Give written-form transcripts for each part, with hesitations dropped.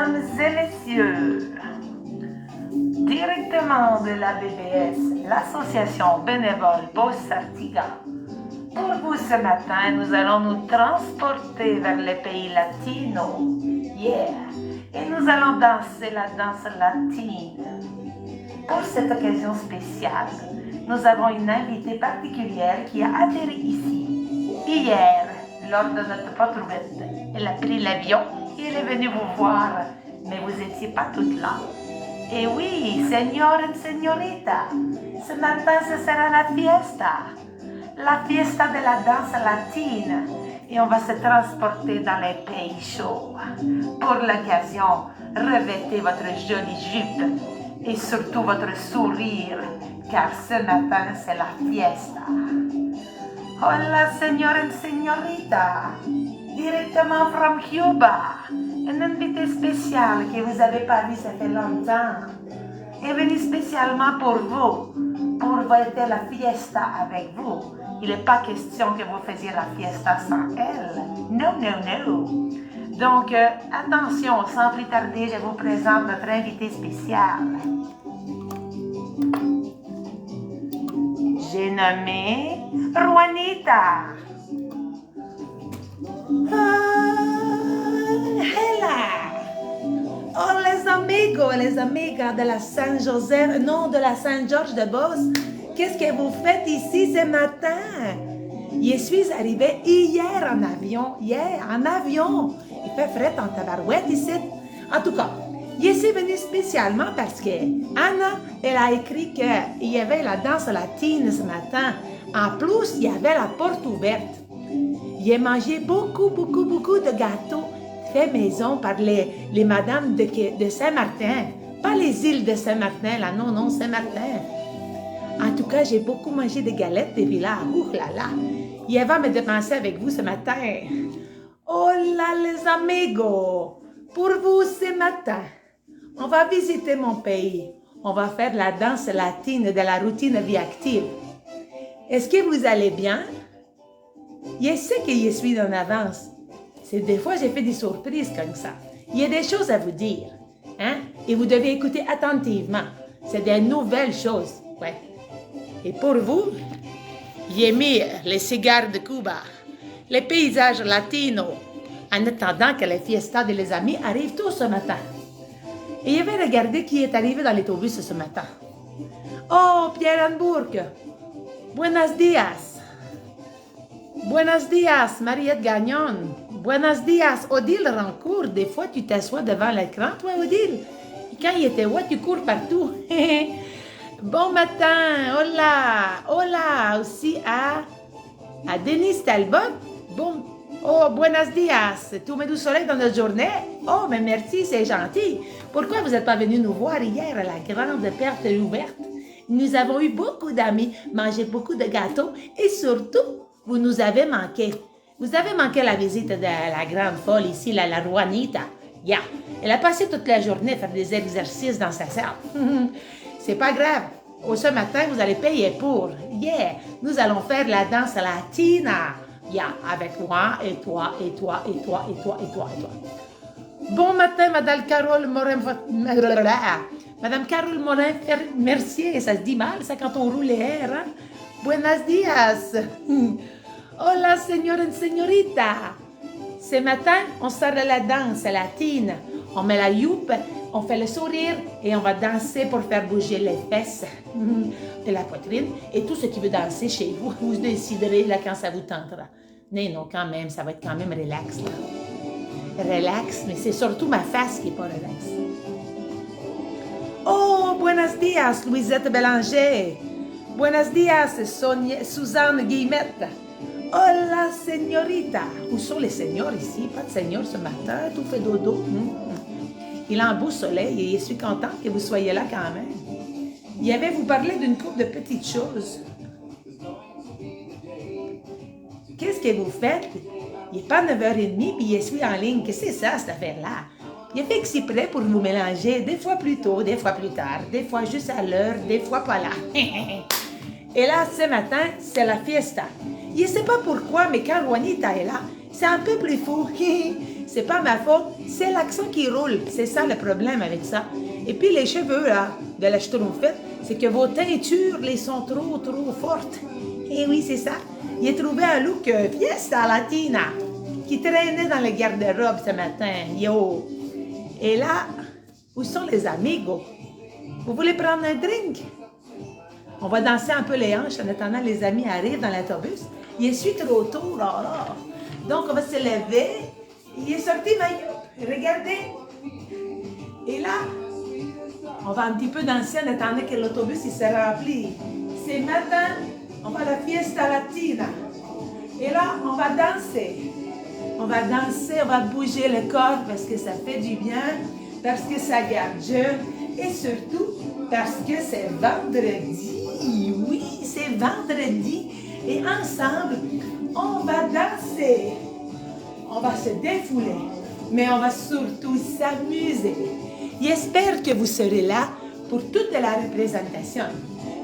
Mesdames et messieurs, directement de la BBS, l'association bénévole Bossartiga, pour vous ce matin, nous allons nous transporter vers les pays latinos. Yeah! Et nous allons danser la danse latine. Pour cette occasion spéciale, nous avons une invitée particulière qui a atterri ici. Hier, lors de notre patrouille, elle a pris l'avion et elle est venue vous voir, mais vous n'étiez pas toutes là. Et oui, señor et señorita, ce matin ce sera la fiesta de la danse latine, et on va se transporter dans les pays chauds. Pour l'occasion, revêtez votre jolie jupe et surtout votre sourire, car ce matin c'est la fiesta. Hola, señor et señorita, directement from Cuba, un invité spécial que vous n'avez pas vu ça fait longtemps, est venu spécialement pour vous, pour fêter la fiesta avec vous. Il n'est pas question que vous faisiez la fiesta sans elle. Non, non, non. Donc, attention, sans plus tarder, je vous présente notre invité spécial. J'ai nommé Juanita. Oh, les amigas de la Saint-Joseph, non, de la Saint-Georges de Beauce, qu'est-ce que vous faites ici ce matin? Je suis arrivée hier en avion, Il fait frais en tabarouette ici. En tout cas, je suis venue spécialement parce que Anna, elle a écrit qu'il y avait la danse latine ce matin. En plus, il y avait la porte ouverte. J'ai mangé beaucoup de gâteaux faits maison par les madames de Saint-Martin. Pas les îles de Saint-Martin, là, non, Saint-Martin. En tout cas, j'ai beaucoup mangé de galettes et puis là, ouh là là. Il va me dépenser avec vous ce matin. Hola les amigos! Pour vous ce matin, on va visiter mon pays. On va faire la danse latine de la routine vie active. Est-ce que vous allez bien? Je sais que je suis en avance. C'est des fois, j'ai fait des surprises comme ça. Il y a des choses à vous dire. Hein? Et vous devez écouter attentivement. C'est des nouvelles choses. Ouais. Et pour vous, j'ai mis les cigares de Cuba, les paysages latinos, en attendant que les fiestas de les amis arrivent tous ce matin. Et je vais regarder qui est arrivé dans l'autobus ce matin. Oh, Pierre Hambourg. Buenos dias. Buenos dias, Mariette Gagnon. Buenos dias, Odile Rancourt. Des fois, tu t'assois devant l'écran, toi, Odile. Et quand il était tu cours partout. Bon matin, hola aussi à Denise Talbot. Bon, oh, buenos dias, tu mets du soleil dans notre journée. Oh, mais merci, c'est gentil. Pourquoi vous n'êtes pas venu nous voir hier à la grande perte ouverte? Nous avons eu beaucoup d'amis, mangé beaucoup de gâteaux et surtout, vous nous avez manqué. Vous avez manqué la visite de la grande folle ici, la Juanita. Yeah. Elle a passé toute la journée à faire des exercices dans sa salle. C'est pas grave. Ce matin, vous allez payer pour. Yeah! Nous allons faire la danse latina. Yeah! Avec moi, et toi, et toi, et toi, et toi, et toi, et toi. Bon matin, Madame Carole Morin. Madame Carole Morin-Mercier. Ça se dit mal, ça, quand on roule les airs, hein? Buenos dias. Hola, señor et señorita. Ce matin, on sort de la danse latine. On met la youpe, on fait le sourire et on va danser pour faire bouger les fesses et la poitrine. Et tout ce qui veut danser chez vous, vous déciderez là quand ça vous tentera. Mais non, quand même, ça va être quand même relax. Là. Relax, mais c'est surtout ma face qui n'est pas relax. Oh, buenos dias, Louisette Bélanger. Buenos dias, Suzanne Guillemette. Hola, señorita. Où sont les seigneurs ici? Pas de seigneur ce matin, tout fait dodo. Il a un beau soleil et je suis contente que vous soyez là quand même. Il avait vous parler d'une couple de petites choses. Qu'est-ce que vous faites? Il n'est pas 9h30 puis je suis en ligne. Qu'est-ce que c'est ça, cette affaire-là? Il est fait exprès pour vous mélanger, des fois plus tôt, des fois plus tard, des fois juste à l'heure, des fois pas là. Et là, ce matin, c'est la fiesta. Je ne sais pas pourquoi, mais quand Juanita est là, c'est un peu plus fou. c'est pas ma faute, c'est l'accent qui roule. C'est ça le problème avec ça. Et puis les cheveux, là, de la Schtroumpfette, c'est que vos teintures, les sont trop fortes. Et oui, c'est ça. Il a trouvé un look fiesta latina qui traînait dans le garde-robe ce matin. Yo! Et là, où sont les amigos? Vous voulez prendre un drink? On va danser un peu les hanches en attendant les amis arrivent dans l'autobus. Il est su trop tôt, là, là. Donc, on va se lever. Il est sorti maillot. Regardez. Et là, on va un petit peu danser en attendant que l'autobus il se remplit. C'est matin, on va à la fiesta latina. Et là, on va danser. On va danser, on va bouger le corps parce que ça fait du bien, parce que ça garde jeune et surtout parce que c'est vendredi. Oui, c'est vendredi. Et ensemble, on va danser. On va se défouler, mais on va surtout s'amuser. J'espère que vous serez là pour toute la représentation,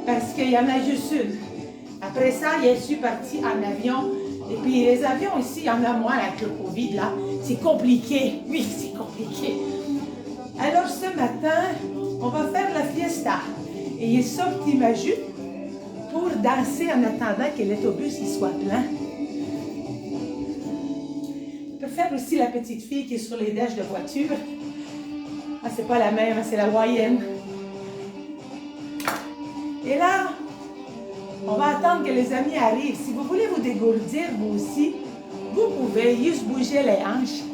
parce qu'il y en a juste une. Après ça, je suis partie en avion, et puis les avions ici, il y en a moins avec le Covid, là. C'est compliqué, oui, c'est compliqué. Alors ce matin, on va faire la fiesta. Et j'ai sorti ma jupe pour danser en attendant que l'autobus soit plein. Je peux faire aussi la petite fille qui est sur les dashs de voiture. Ah, c'est pas la même, c'est la moyenne. Et là, on va attendre que les amis arrivent. Si vous voulez vous dégourdir, vous aussi, vous pouvez juste bouger les hanches,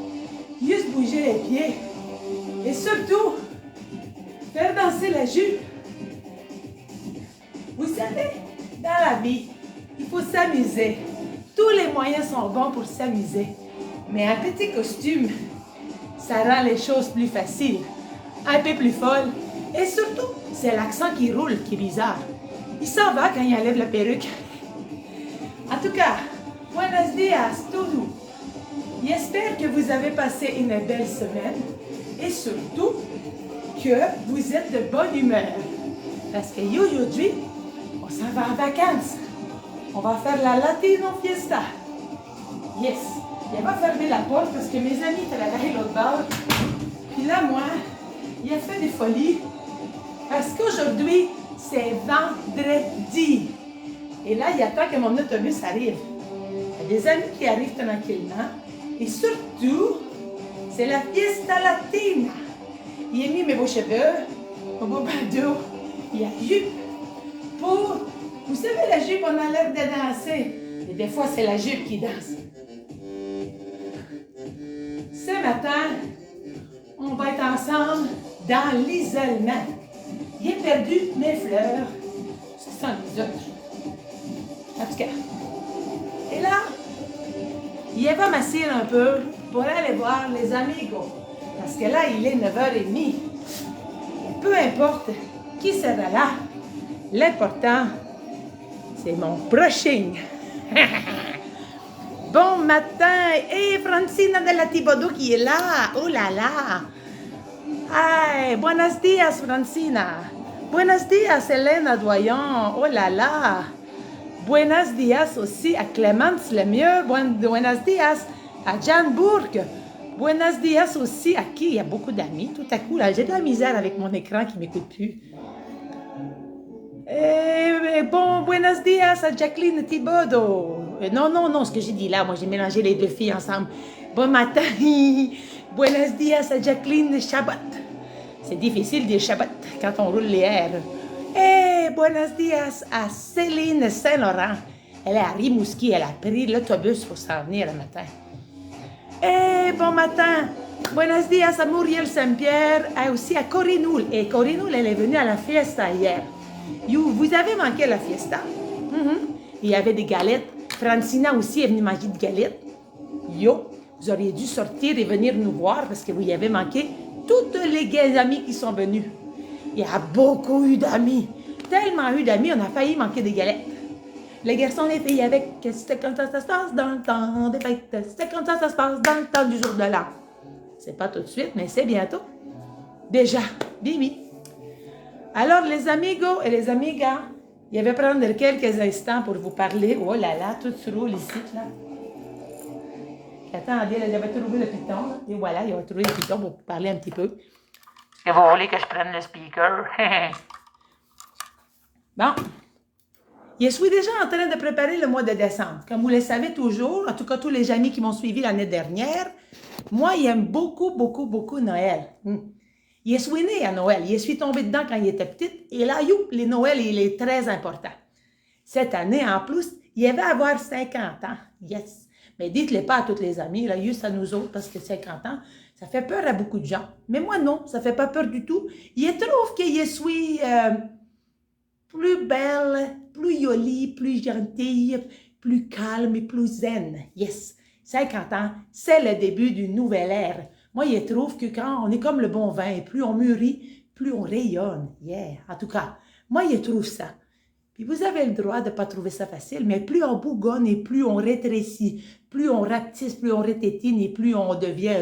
juste bouger les pieds. Et surtout, faire danser la jupe. Vous savez, dans la vie, il faut s'amuser. Tous les moyens sont bons pour s'amuser. Mais un petit costume, ça rend les choses plus faciles, un peu plus folles. Et surtout, c'est l'accent qui roule qui est bizarre. Il s'en va quand il enlève la perruque. En tout cas, buenos dias, todo. J'espère que vous avez passé une belle semaine et surtout que vous êtes de bonne humeur. Parce qu'aujourd'hui, on s'en va en vacances. On va faire la Latino Fiesta. Yes! Il va fermer la porte parce que mes amis travaillent l'autre bord. Puis là, moi, il a fait des folies. Parce qu'aujourd'hui, c'est vendredi. Et là, il attend que mon autobus arrive. Il y a des amis qui arrivent tranquillement. Et surtout, c'est la Fiesta Latina. Il a mis mes beaux cheveux, mon beau bandeau. Il y a jupe pour... Vous savez, la jupe, on a l'air de danser. Et des fois, c'est la jupe qui danse. Ce matin, on va être ensemble dans l'isolement. J'ai perdu mes fleurs. Ce sont les autres. En tout cas. Et là, il va m'asseoir un peu pour aller voir les amigos. Parce que là, il est 9h30. Et peu importe qui sera là, l'important, c'est mon brushing. Bon matin! Et Francina de la Thibodeau qui est là! Oh là là! Hey, buenos dias, Francina! Buenos dias, Elena Doyon! Oh là là! Buenos dias aussi à Clémence Lemieux! Buenos dias à Jeanne Bourque! Buenos dias aussi à qui? Il y a beaucoup d'amis. Tout à coup, là, j'ai de la misère avec mon écran qui ne m'écoute plus. Bon, buenos dias à Jacqueline Thibodeau. Non, ce que j'ai dit là, moi j'ai mélangé les deux filles ensemble. Bon matin. Buenos dias à Jacqueline Chabot. C'est difficile de dire Chabot quand on roule les R. Buenos dias à Céline Saint-Laurent. Elle est à Rimouski, elle a pris l'autobus pour s'en venir le matin. Bon matin. Buenos dias à Muriel Saint-Pierre, et aussi à Corinne Houle. Et Corinne Houle, elle est venue à la fiesta hier. Vous avez manqué la fiesta? Il y avait des galettes. Francina aussi est venue manger des galettes. Vous auriez dû sortir et venir nous voir parce que vous y avez manqué toutes les amis qui sont venus. Il y a beaucoup eu d'amis. Tellement eu d'amis, on a failli manquer des galettes. Les garçons, les filles, avec c'était comme ça se passe dans le temps des fêtes. C'était comme ça se passe dans le temps du jour de l'an. C'est pas tout de suite, mais c'est bientôt. Déjà, Bibi. Alors, les amigos et les amigas, je vais prendre quelques instants pour vous parler. Oh là là, tout se roule ici, là. Attendez, là, j'avais trouvé le piton. Là. Et voilà, il a trouvé le piton pour parler un petit peu. Est-ce que vous voulez que je prenne le speaker? Bon. Je suis déjà en train de préparer le mois de décembre. Comme vous le savez toujours, en tout cas tous les amis qui m'ont suivi l'année dernière, moi, j'aime beaucoup, beaucoup, beaucoup Noël. Je suis née à Noël. Je suis tombée dedans quand il était petite. Et là, les Noëls, il est très important. Cette année, en plus, il va avoir 50 ans. Yes! Mais dites-le pas à tous les amis, là, juste à nous autres, parce que 50 ans, ça fait peur à beaucoup de gens. Mais moi, non, ça fait pas peur du tout. Je trouve que je suis plus belle, plus jolie, plus gentille, plus calme et plus zen. Yes! 50 ans, c'est le début d'une nouvelle ère. Moi, je trouve que quand on est comme le bon vin, et plus on mûrit, plus on rayonne. Yeah! En tout cas, moi, je trouve ça. Puis vous avez le droit de ne pas trouver ça facile, mais plus on bougonne et plus on rétrécit, plus on rapetisse, plus on rététine et plus on devient...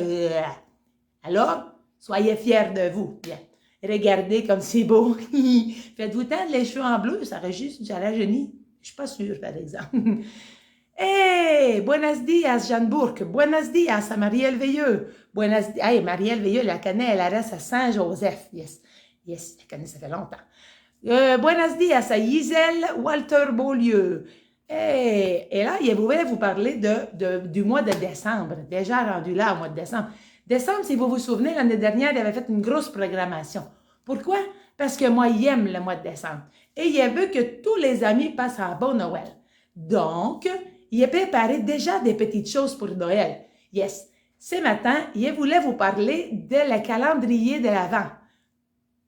Alors, soyez fiers de vous. Bien. Regardez comme c'est beau. Faites-vous teindre les cheveux en bleu, ça aurait juste à la genie. Je ne suis pas sûre, par exemple. Hey, buenos dias, Jeanne Bourque. Buenos dias à Marielle Veilleux. Buenos dias. Hey, Marielle Veilleux, la connaît, elle reste à Saint-Joseph. Yes, yes, la connaît, ça fait longtemps. Buenos dias à Gisèle Walter Beaulieu. Et là, je voulais vous parler du mois de décembre. Déjà rendu là au mois de décembre. Décembre, si vous vous souvenez, l'année dernière, il avait fait une grosse programmation. Pourquoi? Parce que moi, j'aime le mois de décembre. Et il veut que tous les amis passent un bon Noël. Donc, il a préparé déjà des petites choses pour Noël. Yes. Ce matin, je voulais vous parler de le calendrier de l'Avent.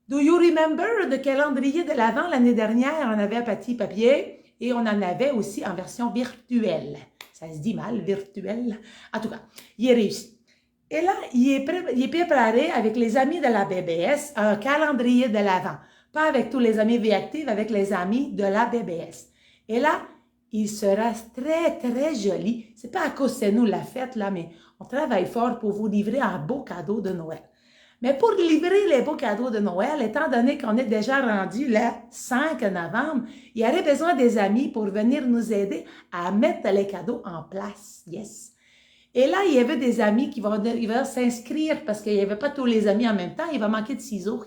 Do you remember le calendrier de l'Avent l'année dernière? On avait un petit papier et on en avait aussi en version virtuelle. Ça se dit mal, virtuel. En tout cas, il est réussi. Et là, il est préparé avec les amis de la BBS un calendrier de l'Avent. Pas avec tous les amis Viactive, avec les amis de la BBS. Et là, il sera très, très joli. C'est pas à cause de nous la fête, là, mais on travaille fort pour vous livrer un beau cadeau de Noël. Mais pour livrer les beaux cadeaux de Noël, étant donné qu'on est déjà rendu le 5 novembre, il y aurait besoin des amis pour venir nous aider à mettre les cadeaux en place. Yes! Et là, il y avait des amis qui vont s'inscrire parce qu'il n'y avait pas tous les amis en même temps. Il va manquer de ciseaux.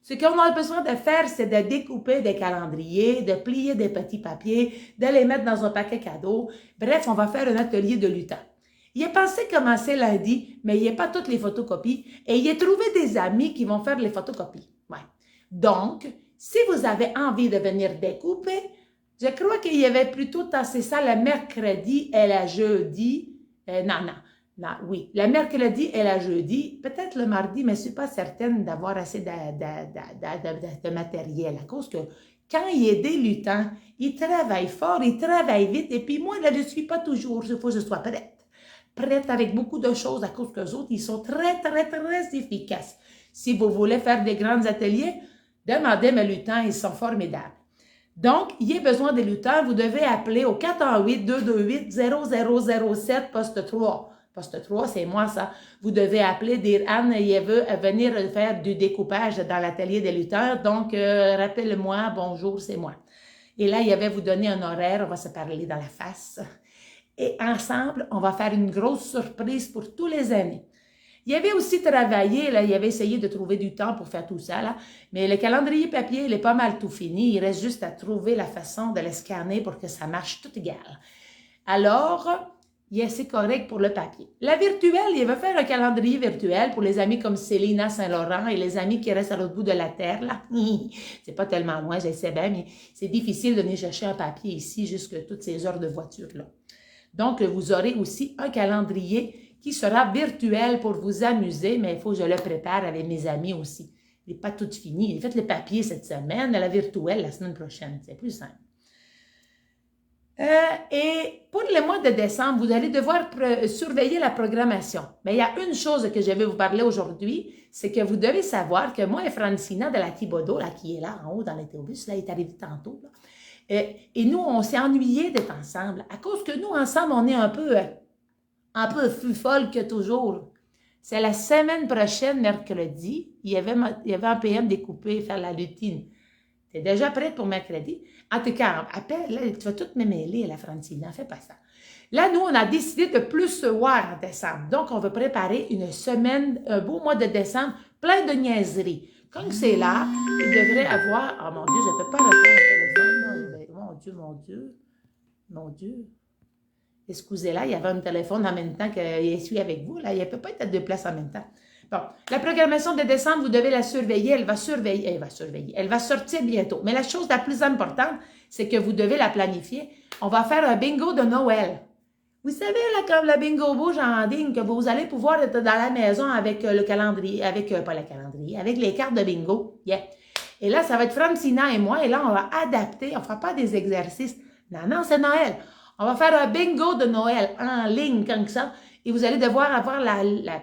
Ce qu'on a besoin de faire, c'est de découper des calendriers, de plier des petits papiers, de les mettre dans un paquet cadeau. Bref, on va faire un atelier de lutin. Il est pensé commencer lundi, mais il n'y a pas toutes les photocopies et il a trouvé des amis qui vont faire les photocopies. Ouais. Donc, si vous avez envie de venir découper, je crois qu'il y avait plutôt tassé ça le mercredi et le jeudi. Oui, le mercredi et le jeudi, peut-être le mardi, mais je ne suis pas certaine d'avoir assez de matériel à cause que quand il est des lutins, il travaille fort, il travaille vite et puis moi, là, je ne suis pas toujours, il faut que je sois prête. Prête avec beaucoup de choses à cause qu'eux autres, ils sont très, très, très efficaces. Si vous voulez faire des grands ateliers, demandez mes lutins, ils sont formidables. Donc, il y a besoin des lutins, vous devez appeler au 418-228-0007, poste 3. Poste 3, c'est moi ça. Vous devez appeler, dire Anne, il veut venir faire du découpage dans l'atelier des lutteurs, donc rappelle-moi, bonjour, c'est moi. Et là, il va vous donner un horaire, on va se parler dans la face. Et ensemble, on va faire une grosse surprise pour tous les amis. Il avait aussi travaillé, là, il avait essayé de trouver du temps pour faire tout ça, là, mais le calendrier papier, il est pas mal tout fini. Il reste juste à trouver la façon de le scanner pour que ça marche tout égal. Alors, il est assez correct pour le papier. La virtuelle, il va faire un calendrier virtuel pour les amis comme Célina Saint-Laurent et les amis qui restent à l'autre bout de la terre, là. C'est pas tellement loin, je sais bien, mais c'est difficile de venir chercher un papier ici jusque toutes ces heures de voiture, là. Donc, vous aurez aussi un calendrier qui sera virtuel pour vous amuser, mais il faut que je le prépare avec mes amis aussi. Il n'est pas tout fini. J'ai fait le papier cette semaine, la virtuelle la semaine prochaine. C'est plus simple. Et pour le mois de décembre, vous allez devoir surveiller la programmation. Mais il y a une chose que je vais vous parler aujourd'hui, c'est que vous devez savoir que moi et Francina de la Thibodeau, là, qui est là en haut dans l'autobus, là, il est arrivé tantôt, là, et nous, on s'est ennuyés d'être ensemble. À cause que nous, ensemble, on est un peu plus folle que toujours. C'est la semaine prochaine, mercredi, il y avait un PM découpé, faire la lutine. Tu es déjà prête pour mercredi? En tout cas, appelle, là, tu vas tout me mêler, la Francine, fais pas ça. Là, nous, on a décidé de plus se voir en décembre. Donc, on veut préparer une semaine, un beau mois de décembre, plein de niaiseries. Quand c'est là, il devrait avoir... Oh mon Dieu, je ne peux pas répondre au téléphone. Mon Dieu, mon Dieu. Mon Dieu. Excusez-la, il y avait un téléphone en même temps qu'il suit avec vous. Là, il ne peut pas être à deux places en même temps. Bon, la programmation de décembre, vous devez la surveiller. Elle va sortir bientôt. Mais la chose la plus importante, c'est que vous devez la planifier. On va faire un bingo de Noël. Vous savez, là, comme le bingo bouge en ligne, que vous allez pouvoir être dans la maison avec le calendrier, pas le calendrier, avec les cartes de bingo. Yeah. Et là, ça va être Francina et moi, et là, on va adapter, on ne fera pas des exercices. Non, c'est Noël. On va faire un bingo de Noël en ligne, comme ça, et vous allez devoir avoir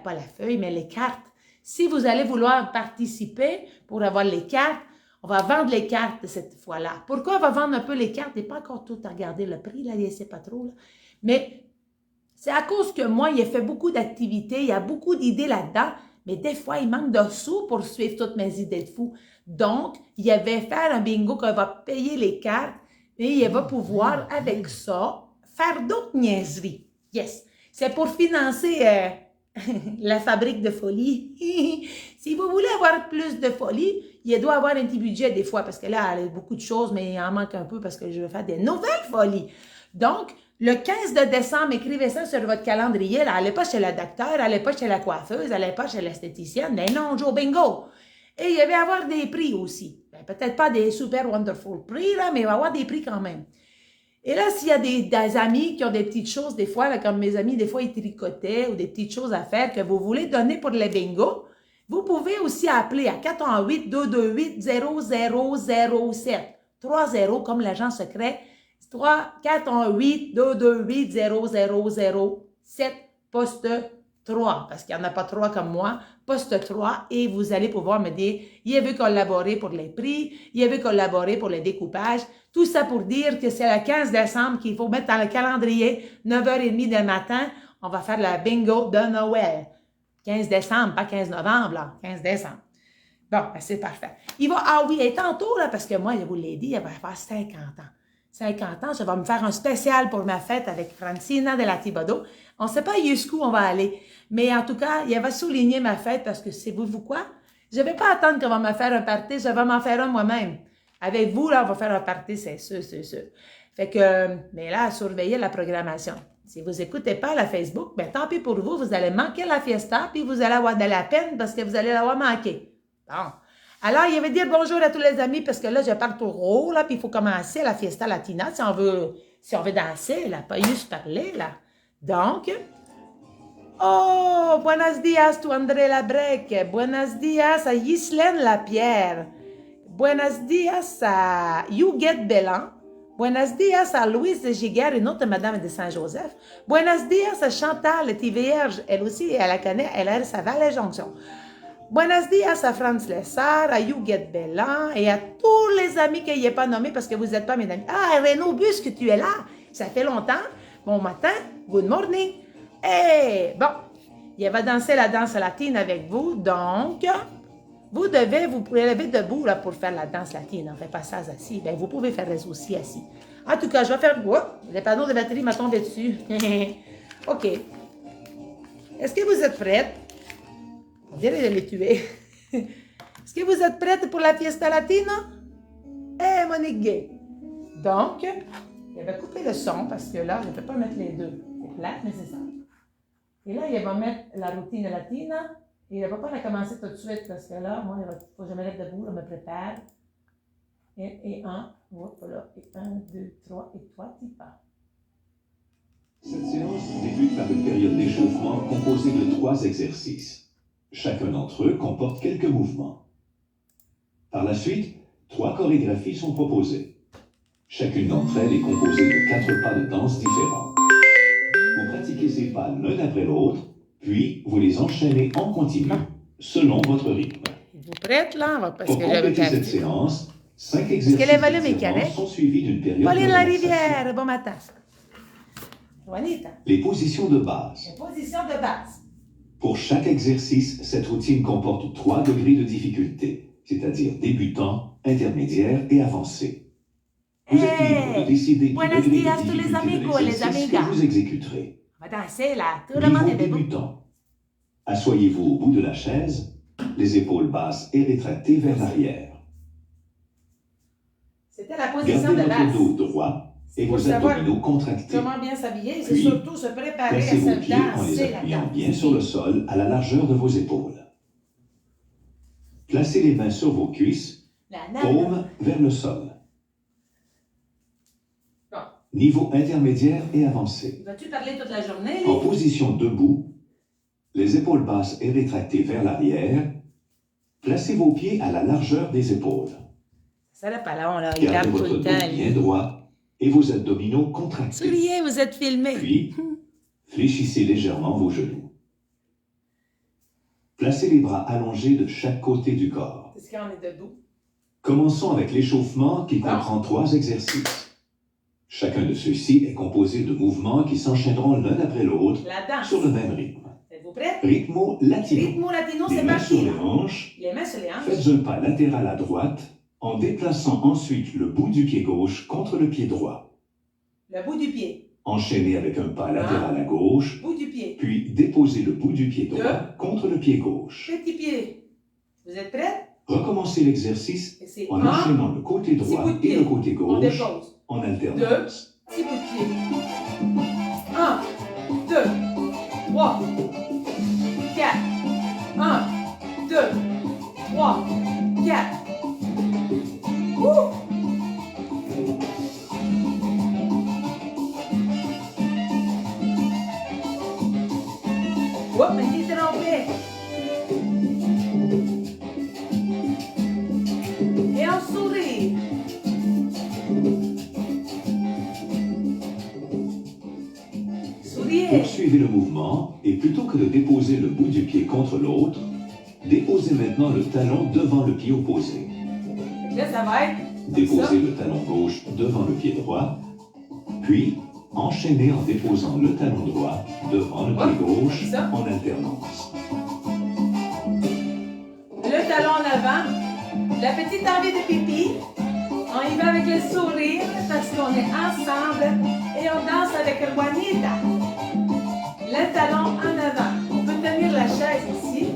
pas la feuille, mais les cartes. Si vous allez vouloir participer pour avoir les cartes, on va vendre les cartes cette fois-là. Pourquoi on va vendre un peu les cartes? Il n'est pas encore tout à regarder le prix, là, il ne sait pas trop, là. Mais c'est à cause que moi, il a fait beaucoup d'activités, il y a beaucoup d'idées là-dedans, mais des fois, il manque de sous pour suivre toutes mes idées de fou. Donc, il va faire un bingo qu'on va payer les cartes et il va pouvoir, avec ça, faire d'autres niaiseries. Yes! C'est pour financer la fabrique de folie. Si vous voulez avoir plus de folie, il doit avoir un petit budget des fois, parce que là, il y a beaucoup de choses, mais il en manque un peu parce que je veux faire des nouvelles folies. Donc, le 15 de décembre, écrivez ça sur votre calendrier. Là, allez pas chez le docteur, allez pas chez la coiffeuse, allez pas chez l'esthéticienne. Mais non, on joue au bingo. Et il va y avoir des prix aussi. Ben, peut-être pas des super wonderful prix, là, mais il va y avoir des prix quand même. Et là, s'il y a des amis qui ont des petites choses, des fois, là, comme mes amis, des fois, ils tricotaient ou des petites choses à faire que vous voulez donner pour les bingos, vous pouvez aussi appeler à 418-228-0007. 3-0 comme l'agent secret. 418-228-0007, poste 3, parce qu'il n'y en a pas 3 comme moi, poste 3, et vous allez pouvoir me dire, il veut collaborer pour les prix, il veut collaborer pour le découpage, tout ça pour dire que c'est le 15 décembre qu'il faut mettre dans le calendrier, 9h30 du matin, on va faire le bingo de Noël. 15 décembre, pas 15 novembre, là, 15 décembre. Bon, ben c'est parfait. Ah oui, et tantôt, là, parce que moi, je vous l'ai dit, il va faire 50 ans. 50 ans, je vais me faire un spécial pour ma fête avec Francina de la Thibodeau. On ne sait pas jusqu'où on va aller, mais en tout cas, il va souligner ma fête parce que savez-vous quoi? Je ne vais pas attendre qu'on va me faire un party, je vais m'en faire un moi-même. Avec vous, là, on va faire un party, c'est sûr, c'est sûr. Fait que, mais là, surveillez la programmation. Si vous n'écoutez pas la Facebook, ben tant pis pour vous, vous allez manquer la fiesta, puis vous allez avoir de la peine parce que vous allez l'avoir manqué. Bon. Alors, il va dire bonjour à tous les amis, parce que là, je parle trop, là, puis il faut commencer la fiesta latina si on veut danser, là, pas juste parler, là. Donc, oh, buenos días to André Labrec, buenos días a Ghislaine Lapierre, buenos días a Huguette Bellan, buenos días a Louise de Giguère, une autre madame de Saint-Joseph, buenos días a Chantal Tivierge, elle aussi, elle la connaît, elle ça va à la jonction. Buenos días à Franz Lessard, à Huguette Bellan et à tous les amis qu'il n'y ait pas nommés parce que vous n'êtes pas mes amis. Ah, Renaud Busque, tu es là. Ça fait longtemps. Bon matin. Good morning. Hey, bon, il va danser la danse latine avec vous. Donc, vous pouvez lever debout là, pour faire la danse latine. On ne fait pas ça assis. Ben, vous pouvez faire ça aussi assis. En tout cas, je vais faire... Oh, les panneaux de batterie m'ont tombé dessus. OK. Est-ce que vous êtes prêtes? On dirait de les tuer. Est-ce que vous êtes prêtes pour la fiesta latina? Eh, Monique Gay. Donc, il va couper le son parce que là, je ne peux pas mettre les deux. C'est plate, mais c'est ça. Et là, il va mettre la routine latina. Et il ne va pas la commencer tout de suite parce que là, moi, il faut que je me lève debout, je me prépare. Et un, voilà, et 1, 2, 3, et 3 petits pas. Cette séance débute par une période d'échauffement composée de 3 exercices. Chacun d'entre eux comporte quelques mouvements. Par la suite, 3 chorégraphies sont proposées. Chacune d'entre elles est composée de 4 pas de danse différents. Vous pratiquez ces pas l'un après l'autre, puis vous les enchaînez en continu, selon votre rythme. Vous prêtes là? Parce pour que compléter cette séance, 5 exercices sont suivis d'une période Pauline de Larivière, bon matin. Juanita. Les positions de base. Les positions de base. Pour chaque exercice, cette routine comporte 3 degrés de difficulté, c'est-à-dire débutant, intermédiaire et avancé. Vous êtes libre de décider du Buenos degré días, de tous les difficulté de amigos et les l'exercice que amigas. vous exécuterez. On va danser là. Tout le monde Niveau est debout. débutant. Assoyez-vous au bout de la chaise, les épaules basses et rétractées vers l'arrière. C'était la position Gardez de base. votre dos droit et Pour vos savoir abdominaux contractés. comment bien s'habiller, c'est Puis, surtout se préparer à Placez vos se pieds en les danser la appuyant danse. bien sur le sol à la largeur de vos épaules. Placez les mains sur vos cuisses, La nana. paumes vers le sol. Bon. Niveau intermédiaire et avancé. Vas-tu parler toute la journée, En lui? position debout, les épaules basses et rétractées vers l'arrière, placez vos pieds à la largeur des épaules. Ça n'a pas long, là. Il Gardez garde tout votre le dos temps. bien droit et vos abdominaux contractés. Souriez, vous êtes filmé. Puis, fléchissez légèrement vos genoux. Placez les bras allongés de chaque côté du corps. Est-ce qu'on est debout? Commençons avec l'échauffement qui comprend 3 exercices. Chacun de ceux-ci est composé de mouvements qui s'enchaîneront l'un après l'autre La danse. sur le même rythme. Êtes-vous prêts? Rythmo latino. Rythmo latino, Les c'est mains sur parti. les hanches. Les mains sur les hanches. Faites un pas latéral à droite en déplaçant ensuite le bout du pied gauche contre le pied droit. Le bout du pied. Enchaînez avec un pas latéral à gauche, Bout du pied. puis déposez le bout du pied droit contre le pied gauche. Petit pied. Vous êtes prêts? Recommencez l'exercice Et c'est en un, enchaînant le côté droit bout de et pied. le côté on gauche dépose. en alternance. Petit bout de pied. 1, 2, 3, 4. 1, 2, 3, 4. Ouh! Oh, mais t'es trompé. Et on sourit. Souriez. Poursuivez le mouvement et plutôt que de déposer le bout du pied contre l'autre, déposez maintenant le talon devant le pied opposé. Là, ça va être comme ça. Déposez le talon gauche devant le pied droit, puis enchaînez en déposant le talon droit devant le pied gauche ça. en alternance. Le talon en avant. La petite envie de pipi. On y va avec le sourire parce qu'on est ensemble et on danse avec Juanita. Le talon en avant. On peut tenir la chaise ici.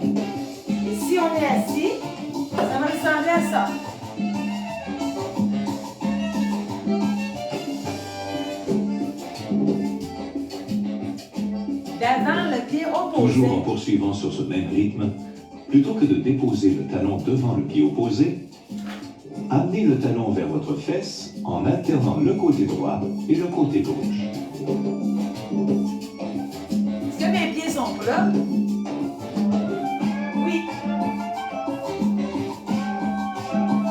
Et si on est assis, ça va ressembler à ça. D'avant, le pied opposé. Toujours en poursuivant sur ce même rythme, plutôt que de déposer le talon devant le pied opposé, amenez le talon vers votre fesse en alternant le côté droit et le côté gauche. Est-ce que mes pieds sont plats? Oui.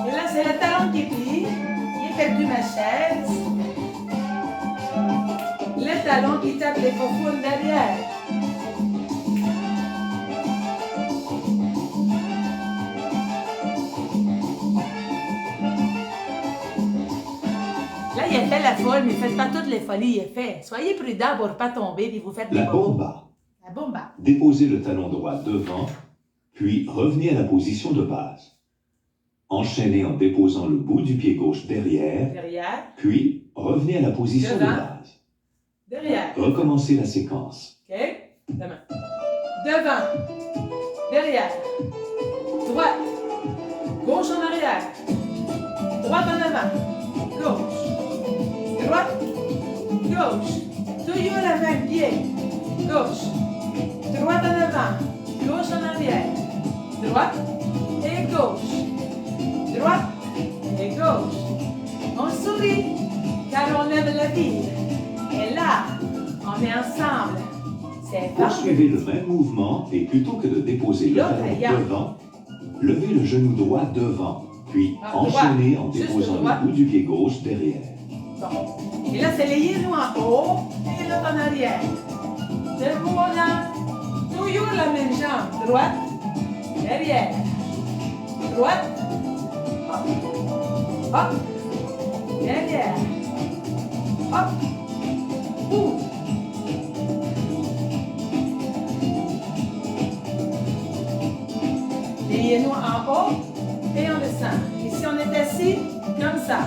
Et là, c'est le talon qui plie. J'ai perdu ma chaise. Le talon qui tape les faufounes derrière. Là, il a fait la folle, mais faites pas toutes les folies, il a fait. Soyez prudents pour ne pas tomber, et vous faites des La bobos. bomba. La bomba. Déposez le talon droit devant, puis revenez à la position de base. Enchaînez en déposant le bout du pied gauche derrière, Derrière. puis revenez à la position de Devant. base. Derrière. Recommencez la séquence. OK? Demain. Devant. Derrière. Droite. Gauche en arrière. Droite en avant. Gauche. Droite. Gauche. Toujours le même pied. Gauche. Droite en avant. Gauche en arrière. Droite et gauche. Droite et gauche. On sourit car on aime la vie. Et là, on est ensemble. C'est parfait. Poursuivez le même mouvement et plutôt que de déposer le L'autre, talon regarde. devant, levez le genou droit devant, puis Ah, enchaînez droit. en Juste déposant droit. le bout du pied gauche derrière. Bon. Et là, c'est les genoux en haut et l'autre en arrière. Debout en avant. Toujours la même jambe. Droite. Derrière. Droite. Hop. Hop. Derrière. Hop. Ouh. Les genoux en haut et on descend. Et si on est assis, comme ça.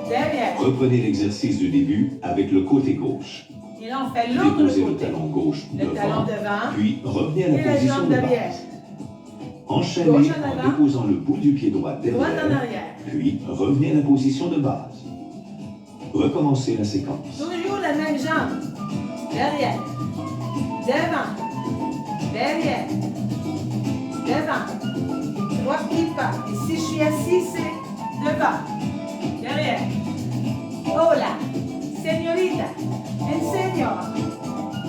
Derrière. Reprenez l'exercice du début avec le côté gauche. Et là, on fait l'autre Déposez le côté. talon gauche Le talon devant, devant. puis revenez à Et la la position jambe de derrière. base. Enchaînez Gauche en en avant. déposant le bout du pied droit Droite en derrière, arrière. puis revenez à la position de base. Recommencez la séquence. Toujours la même jambe. Derrière. Devant. Derrière. Devant. Droite qui part. Et si je suis assis, c'est devant. Derrière. Hola. Señorita. And señor.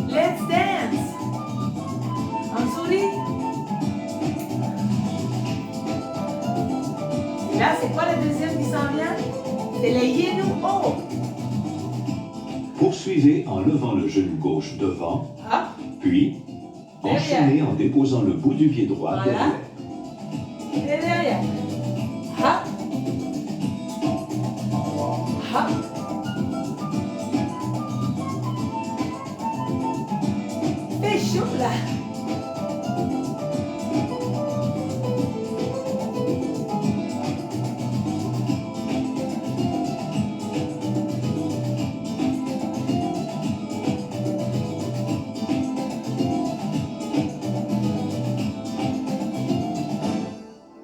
Let's dance. On sourit. Et là, c'est quoi la deuxième qui s'en vient? C'est les genoux hauts. Poursuivez en levant le genou gauche devant, Hop. puis Derrière. enchaînez en déposant le bout du pied droit Voilà. derrière. Et derrière. Hop. Hop. C'est chaud là.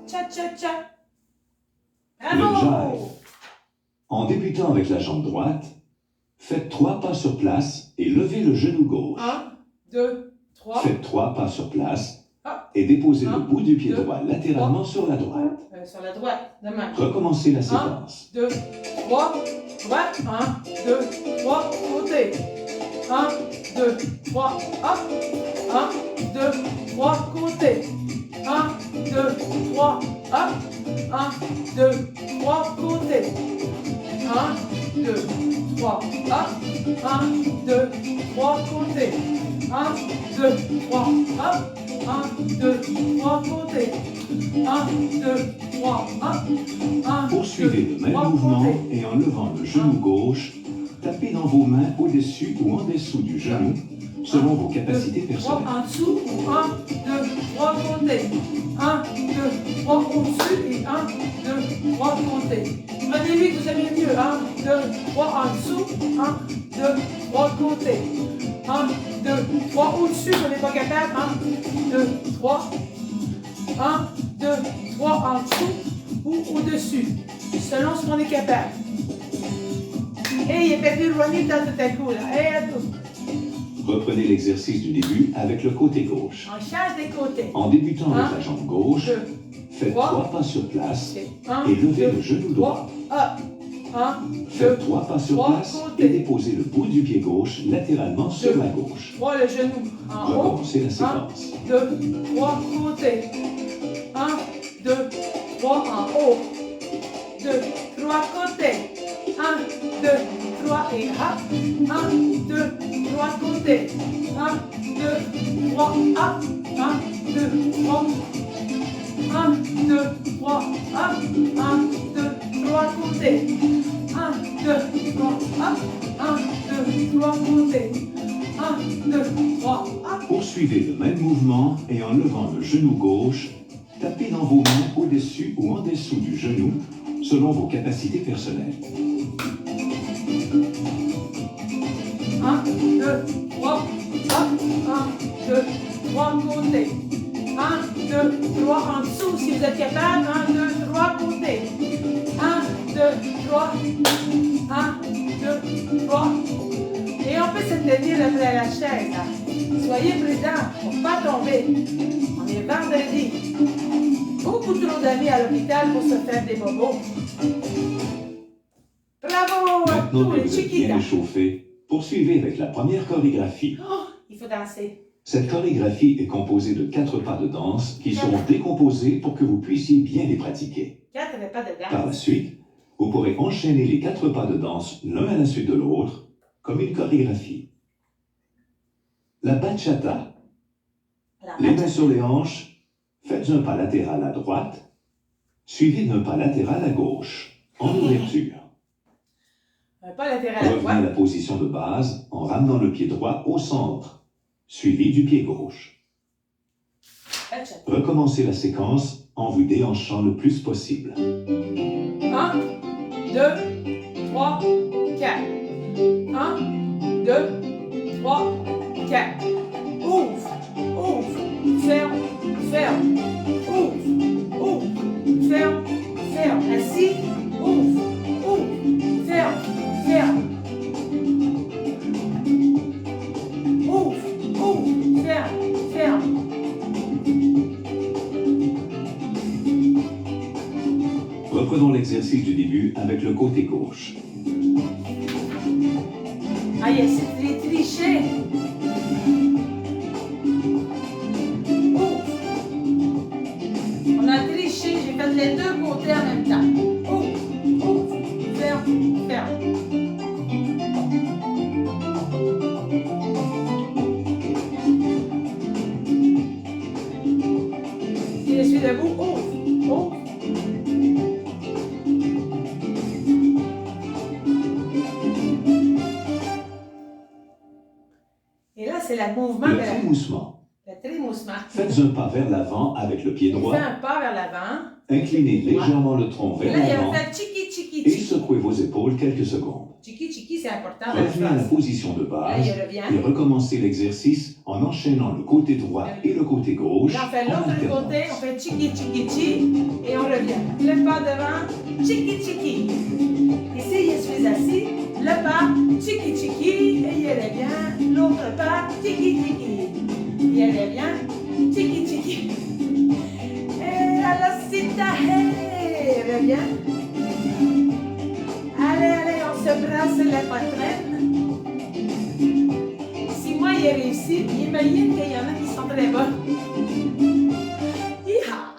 Cha-cha-cha. Le Bravo. jive. En débutant avec la jambe droite, faites 3 pas sur place et levez le genou gauche. 1, 2, 3. Faites 3 pas sur place Ah. et déposez Un, le bout du pied deux, droit latéralement sur la droite. Sur la droite, de main. Recommencez la séquence. 2, 3, droite. 1, 2, 3, côté. 1, 2, 3, hop. 1, 2, 3, côté. 1, 2, 3, hop. 1, 2, 3, côté. 1, 2, 3, hop. 1, 2, 3, côté. 1, 2, 3, hop. 1, 2, 3, côté. 1, 2, 3, hop. 1, Poursuivez 2, le même 3, mouvement côté. et en levant le genou gauche, tapez dans vos mains au-dessus ou en dessous du genou, selon vos capacités 3 personnelles. en dessous, 1, 2, 3 côté. 1, 2, 3 au-dessus et 1, 2, 3 côté. Prenez-lui que vous aimez mieux. 1, 2, 3 en dessous. 1, 2, 3 côté. 1, 2, 3 au-dessus, vous n'êtes pas capable. 1, 2, 3. 1, 2, 3 en dessous ou au-dessus, selon ce qu'on est capable. Et il est perdu running dans tout à coup là. Et à tout. Reprenez l'exercice du début avec le côté gauche. On change des côtés. En débutant avec Un, la jambe gauche, 2, faites trois. 3 pas sur place Un, et levez deux, le genou 3, droit. up. 1, 2, Faites 3 pas sur 3 place et côtés. déposez le bout du pied gauche latéralement sur Deux. la gauche. 3 le genou en haut. Recommencez la 1, séquence. 2, 3 côtés. 1, 2, 3 en haut. 2, 3 côtés. 1, 2, 3 et hop. 1, 2, 3 côtés. 1, 2, 3 hop. 1, 2, 3. 1, 2, 3 hop. 1, 2, 3 côtés. 1, 2, 3 hop. 1, 2, 3 côtés. 1, 2, 3 hop. Poursuivez le même mouvement et en levant le genou gauche, tapez dans vos mains au-dessus ou en dessous du genou, selon vos capacités personnelles. 1, 2, 3, hop. 1, 2, 3 côtés. 1, 2, 3 en dessous si vous êtes capable. 1, 2, 3 côtés. 1, 2, 3. 1, 2, 3. Et on peut se tenir après la chaise. Là. Soyez prudents pour ne pas tomber. On est vendredi. Beaucoup trop d'amis à l'hôpital pour se faire des bobos. Bravo à Maintenant tous que les vous êtes bien chiquitas. échauffé, poursuivez avec la première chorégraphie. Oh, il faut danser. Cette chorégraphie est composée de 4 pas de danse qui seront décomposés pour que vous puissiez bien les pratiquer. 4 n'avait pas de Par la danse. suite, vous pourrez enchaîner les 4 pas de danse l'un à la suite de l'autre, comme une chorégraphie. La bachata. Alors, Les mains sur les hanches, faites un pas latéral à droite, suivi d'un pas latéral à gauche, en ouverture. un pas latéral à Revenez à la droite. position de base en ramenant le pied droit au centre, suivi du pied gauche. Bachata. Recommencez la séquence en vous déhanchant le plus possible. 1, 2, 3, 4. 1, 2, 3, 4. Ouvre, ouvre, ferme, ferme. Ouvre, ouvre, ferme, ferme. Assis, ouvre, ouvre, ferme, ferme. Ouvre, ouvre, ferme, ferme. Reprenons l'exercice du début avec le côté gauche. Ah, il y a c'est triché. Ouvre. On a triché, j'ai fait les deux côtés en même temps. Ouvre, ouvre, ferme, ferme. Si je suis debout, ouvre, ouvre. Et là, c'est le mouvement Le de trémoussement. le trémoussement. Faites un pas vers l'avant avec le pied Il droit. fait un pas vers l'avant. Inclinez légèrement le tronc Et vers là, il l'avant va faire chiki, chiki, et chiki. secouez vos épaules quelques secondes. Chiki, chiki, c'est important dans la Revenez à la phrase. position de Là, base il revient. et recommencez l'exercice en enchaînant le côté droit et le côté gauche Là, on fait en l'autre alternance. côté, on fait chiki, chiki, chiki, et on revient. Le pas devant, chiki, chiki. Ici, je suis assis, le pas, chiki, chiki, et il revient. L'autre pas, chiki, chiki. Il revient, chiki, chiki. Et à la cita, hey, revient. Allez, allez, on se brasse la poitrine. Si moi, il a réussi, imagine qu'il y en a qui sont très bons. Hi-ha!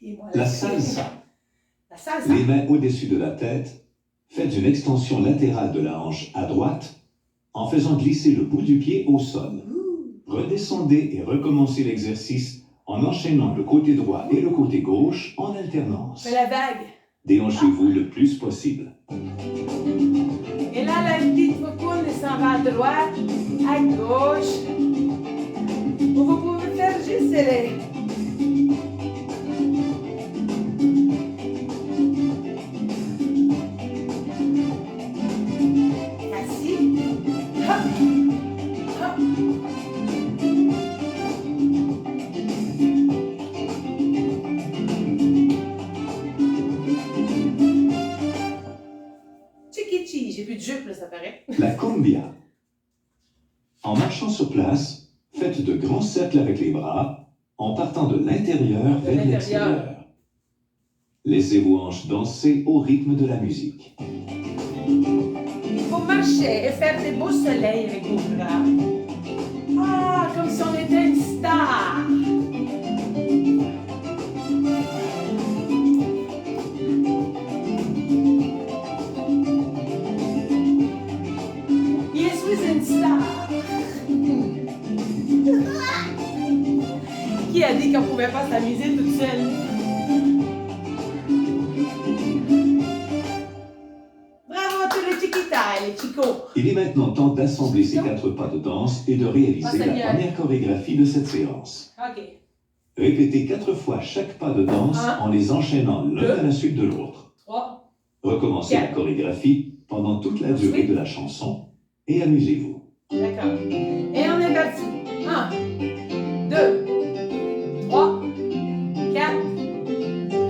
Et moi, La salsa. La salsa. Les mains au-dessus de la tête. Faites une extension latérale de la hanche à droite en faisant glisser le bout du pied au sol. Redescendez et recommencez l'exercice en enchaînant le côté droit et le côté gauche en alternance. Fais la vague. Déhanchez-vous le plus possible. Et là, la petite faucon s'en va à droite, à gauche. Ou vous pouvez faire juste les... Assis. Hop. Hop. Chikichi, j'ai plus de jupe, là, ça paraît. La cumbia. En marchant sur place, faites de grands cercles avec les bras en partant de l'intérieur vers l'intérieur. l'extérieur. Laissez vos hanches danser au rythme de la musique. Il faut marcher et faire des beaux soleils avec vos bras. Ah, comme si on était une star. Je suis une star. Qui a dit qu'on ne pouvait pas s'amuser toute seule? Bravo à tous les chiquitas et les chicos. Il est maintenant temps d'assembler ces 4 pas de danse et de réaliser Oh, la Seigneur. première chorégraphie de cette séance. Ok. Répétez 4 fois chaque pas de danse Un, en les enchaînant l'un deux, à la suite de l'autre. 3. Recommencez la quatre. chorégraphie pendant toute la durée Ensuite. de la chanson et amusez-vous. D'accord. Et on est parti. 1, 2, 3, 4.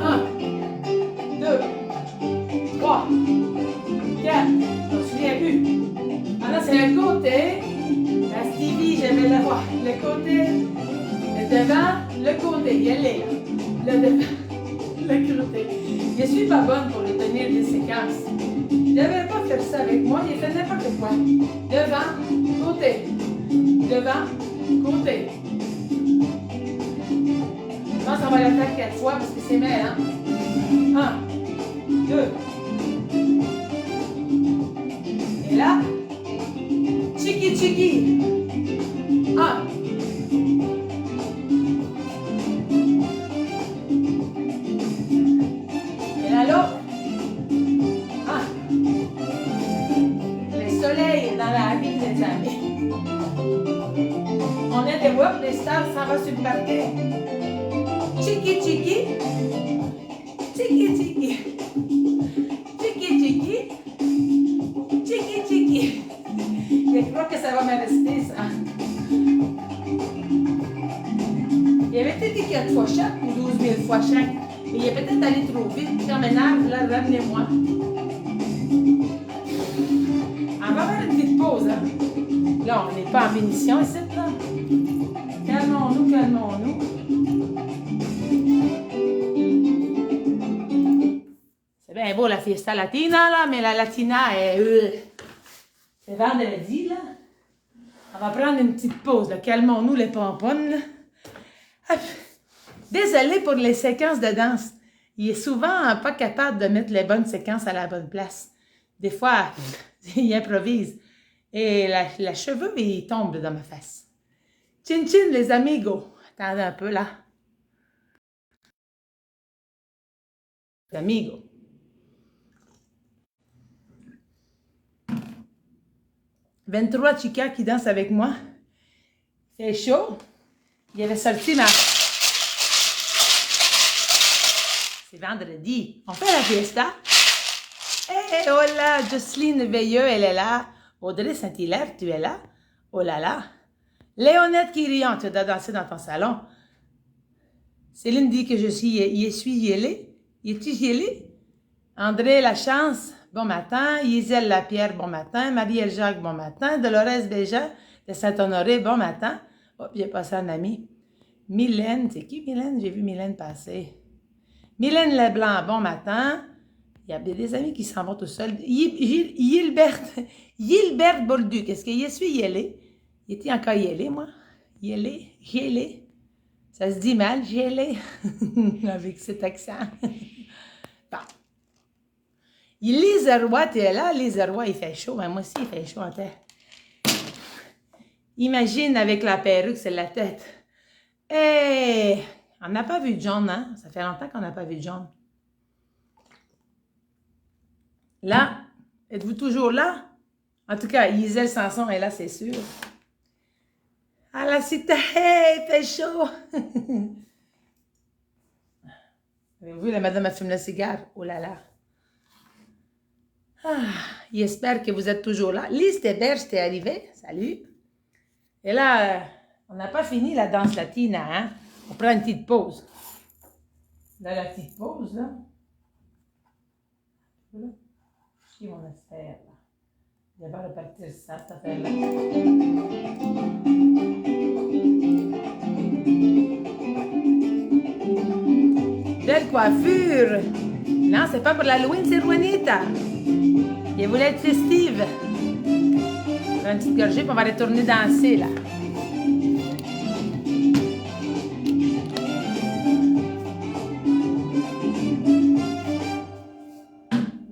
1, 2, 3, 4. Je me souviens plus. Ah là, c'est le côté. La Stevie, j'avais la voix. Le côté. Le devant, le côté. Il est là. Le devant, le côté. Je suis pas bonne pour retenir des séquences. Il n'avait pas fait ça avec moi, il fait n'importe quoi. Devant, côté. Devant, côté. Je pense qu'on va le faire 4 fois parce que c'est mêlant. 1, 2. Et là, chiki chiki. 1. Et là, l'autre. 1. Le soleil dans la vie des amis. On est des web, les stars, ça va sur le parquet. Chiki chiki. Chiki chiki. Chiki ça va me rester, ça. Il avait peut-être dit 4 fois chaque ou 12 000 fois chaque. Mais il est peut-être allé trop vite. Comme un arbre, là, ramenez-moi. On va faire une petite pause, hein. Là, on n'est pas en finition ici, là. Calmons-nous, calmons-nous. C'est bien beau la fiesta latina, là, mais la latina est... C'est vendredi, là. On va prendre une petite pause, là. Calmons-nous les pomponnes, là. Ah, désolée pour les séquences de danse. Il est souvent pas capable de mettre les bonnes séquences à la bonne place. Des fois, il improvise. Et la cheveux, il tombe dans ma face. Chin chin, les amigos. Attendez un peu, là. Les amigos. « 23 chicas qui dansent avec moi. C'est chaud. Il avait sorti ma... C'est vendredi. On fait la fiesta. Hey, oh là, Jocelyne Veilleux, elle est là. Audrey Saint-Hilaire, tu es là. Oh là là. Léonette Quirion, tu dois danser dans ton salon. Céline dit que je suis yélée. Es-tu yélée? André Lachance, bon matin. Gisèle Lapierre, bon matin. Marie-Èle Jacques, bon matin. Dolores Béja de Saint-Honoré, bon matin. Oh, j'ai passé un ami. Mylène, c'est qui Mylène? J'ai vu Mylène passer. Mylène Leblanc, bon matin. Il y a des amis qui s'en vont tout seuls. Gilbert Bolduc, est-ce que je suis yélé? Il était encore yélé, moi? Yélé. Ça se dit mal, yélé. Avec cet accent. Bon. Lise Roy, tu es là? Lise Roy, il fait chaud. Mais moi aussi, il fait chaud en tête. Imagine avec la perruque, c'est la tête. Et on n'a pas vu John, hein? Ça fait longtemps qu'on n'a pas vu John. Là, êtes-vous toujours là? En tout cas, Gisèle Sanson est là, c'est sûr. Ah, la cité, hey, il fait chaud. Avez-vous vu, la madame a fumé le cigare? Oh là là. Ah, j'espère que vous êtes toujours là. Lise Théberge, t'es arrivée. Salut. Et là, on n'a pas fini la danse latina, hein? On prend une petite pause. Là, la petite pause, là. Voilà. Je mon affaire, là. Je vais repartir ça, cette affaire-là. Belle coiffure! Non, c'est pas pour l'Halloween, c'est Juanita. Il voulait être festive. On va une petite gorgée, puis on va retourner danser, là.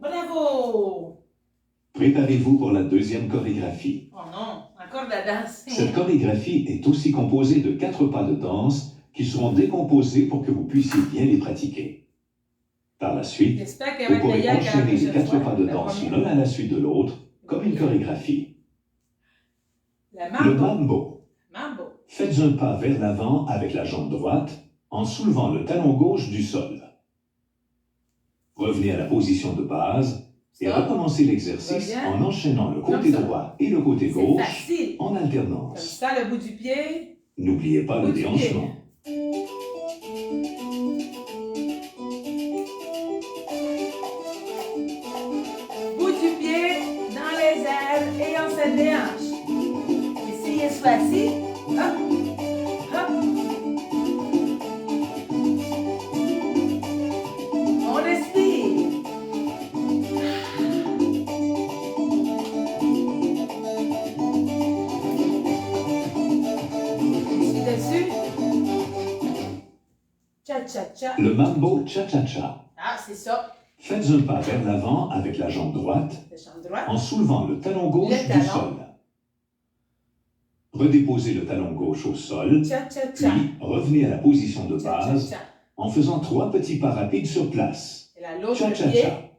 Bravo! Préparez-vous pour la deuxième chorégraphie. Oh non, encore de la danse. Cette chorégraphie est aussi composée de 4 pas de danse qui seront décomposés pour que vous puissiez bien les pratiquer. Par la suite, vous pourrez enchaîner les 4 pas de danse l'un à la suite de l'autre, comme une chorégraphie. Le mambo. Faites un pas vers l'avant avec la jambe droite en soulevant le talon gauche du sol. Revenez à la position de base et recommencez l'exercice en enchaînant le côté droit et le côté gauche en alternance. Comme ça, le bout du pied. N'oubliez pas le déhanchement. Bout du pied dans les airs et on se déhanche. Essayez ce fois-ci. Hop, hop. On respire. Ici dessus. Cha-cha-cha. Le mambo cha-cha-cha. Ah, c'est ça. Faites un pas vers l'avant avec la jambe droite en soulevant le talon gauche du sol. Redéposez le talon gauche au sol, puis revenez à la position de base en faisant 3 petits pas rapides sur place. Cha-cha-cha.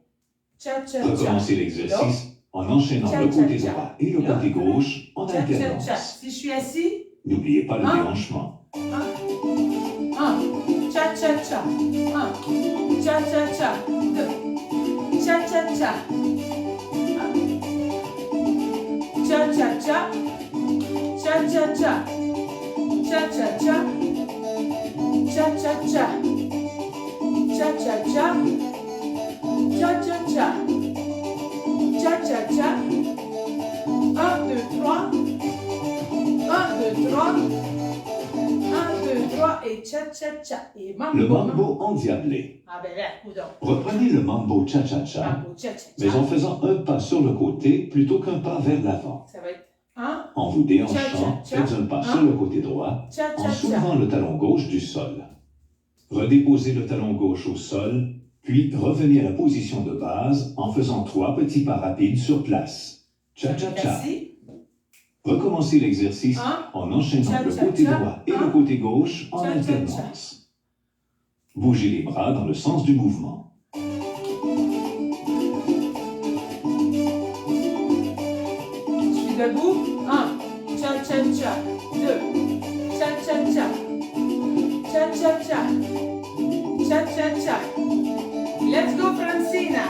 Recommencez l'exercice en enchaînant le côté droit et le côté gauche en alternance. Si je suis assis, N'oubliez pas le déhanchement. Cha-cha-cha. Cha-cha-cha. Cha-cha-cha. Cha-cha-cha. Cha-cha-cha. Cha-cha-cha. Cha-cha-cha. Cha-cha-cha. Cha-cha-cha. Cha-cha-cha. 1, 2, 3. 1, 2, 3. 1, 2, 3 et cha-cha-cha. Et mambo. Le mambo endiablé. Ah ben là, coudonc. Reprenez le mambo cha-cha-cha, Mambo cha-cha-cha. mais en faisant un pas sur le côté plutôt qu'un pas vers l'avant. Ça va être 1, En vous déhanchant, Cha-cha-cha. faites un pas sur le côté droit en cha-cha-cha. soulevant le talon gauche du sol. Redéposez le talon gauche au sol, puis revenez à la position de base en faisant 3 petits pas rapides sur place. Cha-cha-cha. Merci. Recommencez l'exercice Un. en enchaînant le Cha-cha-cha. côté droit et le Un. côté gauche en Cha-cha-cha. alternance. Bougez les bras dans le sens du mouvement. Je suis debout. 1. Cha-cha-cha. 2. Cha-cha-cha. Cha-cha-cha. Cha-cha-cha. Let's go, Francina.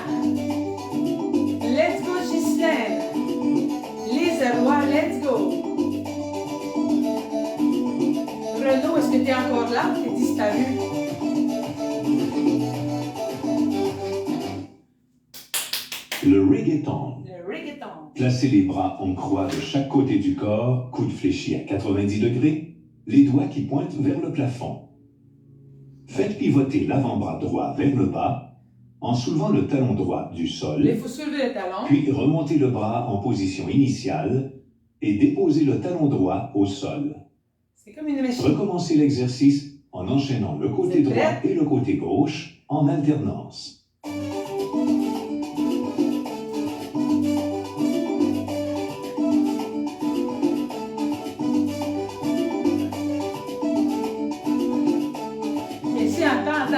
Let's go, Ghislaine. Lisa Roy, let's go. Renaud, est-ce que tu es encore là? Tu es disparu. Le reggaeton. Le reggaeton. Placez les bras en croix de chaque côté du corps, coude fléchi à 90 degrés, les doigts qui pointent vers le plafond. Faites pivoter l'avant-bras droit vers le bas en soulevant le talon droit du Il sol, faut soulever le talon. puis remontez le bras en position initiale et déposez le talon droit au sol. C'est comme une machine. Recommencez l'exercice en enchaînant le côté Vous êtes droit prêts? et le côté gauche en alternance. Et si attends.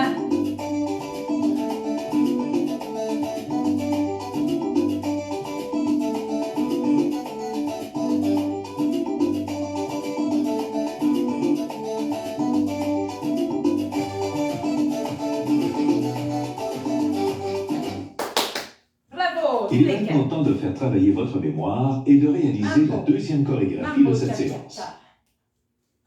Bravo! Il est maintenant temps de faire travailler votre mémoire et de réaliser la deuxième chorégraphie de cette séance.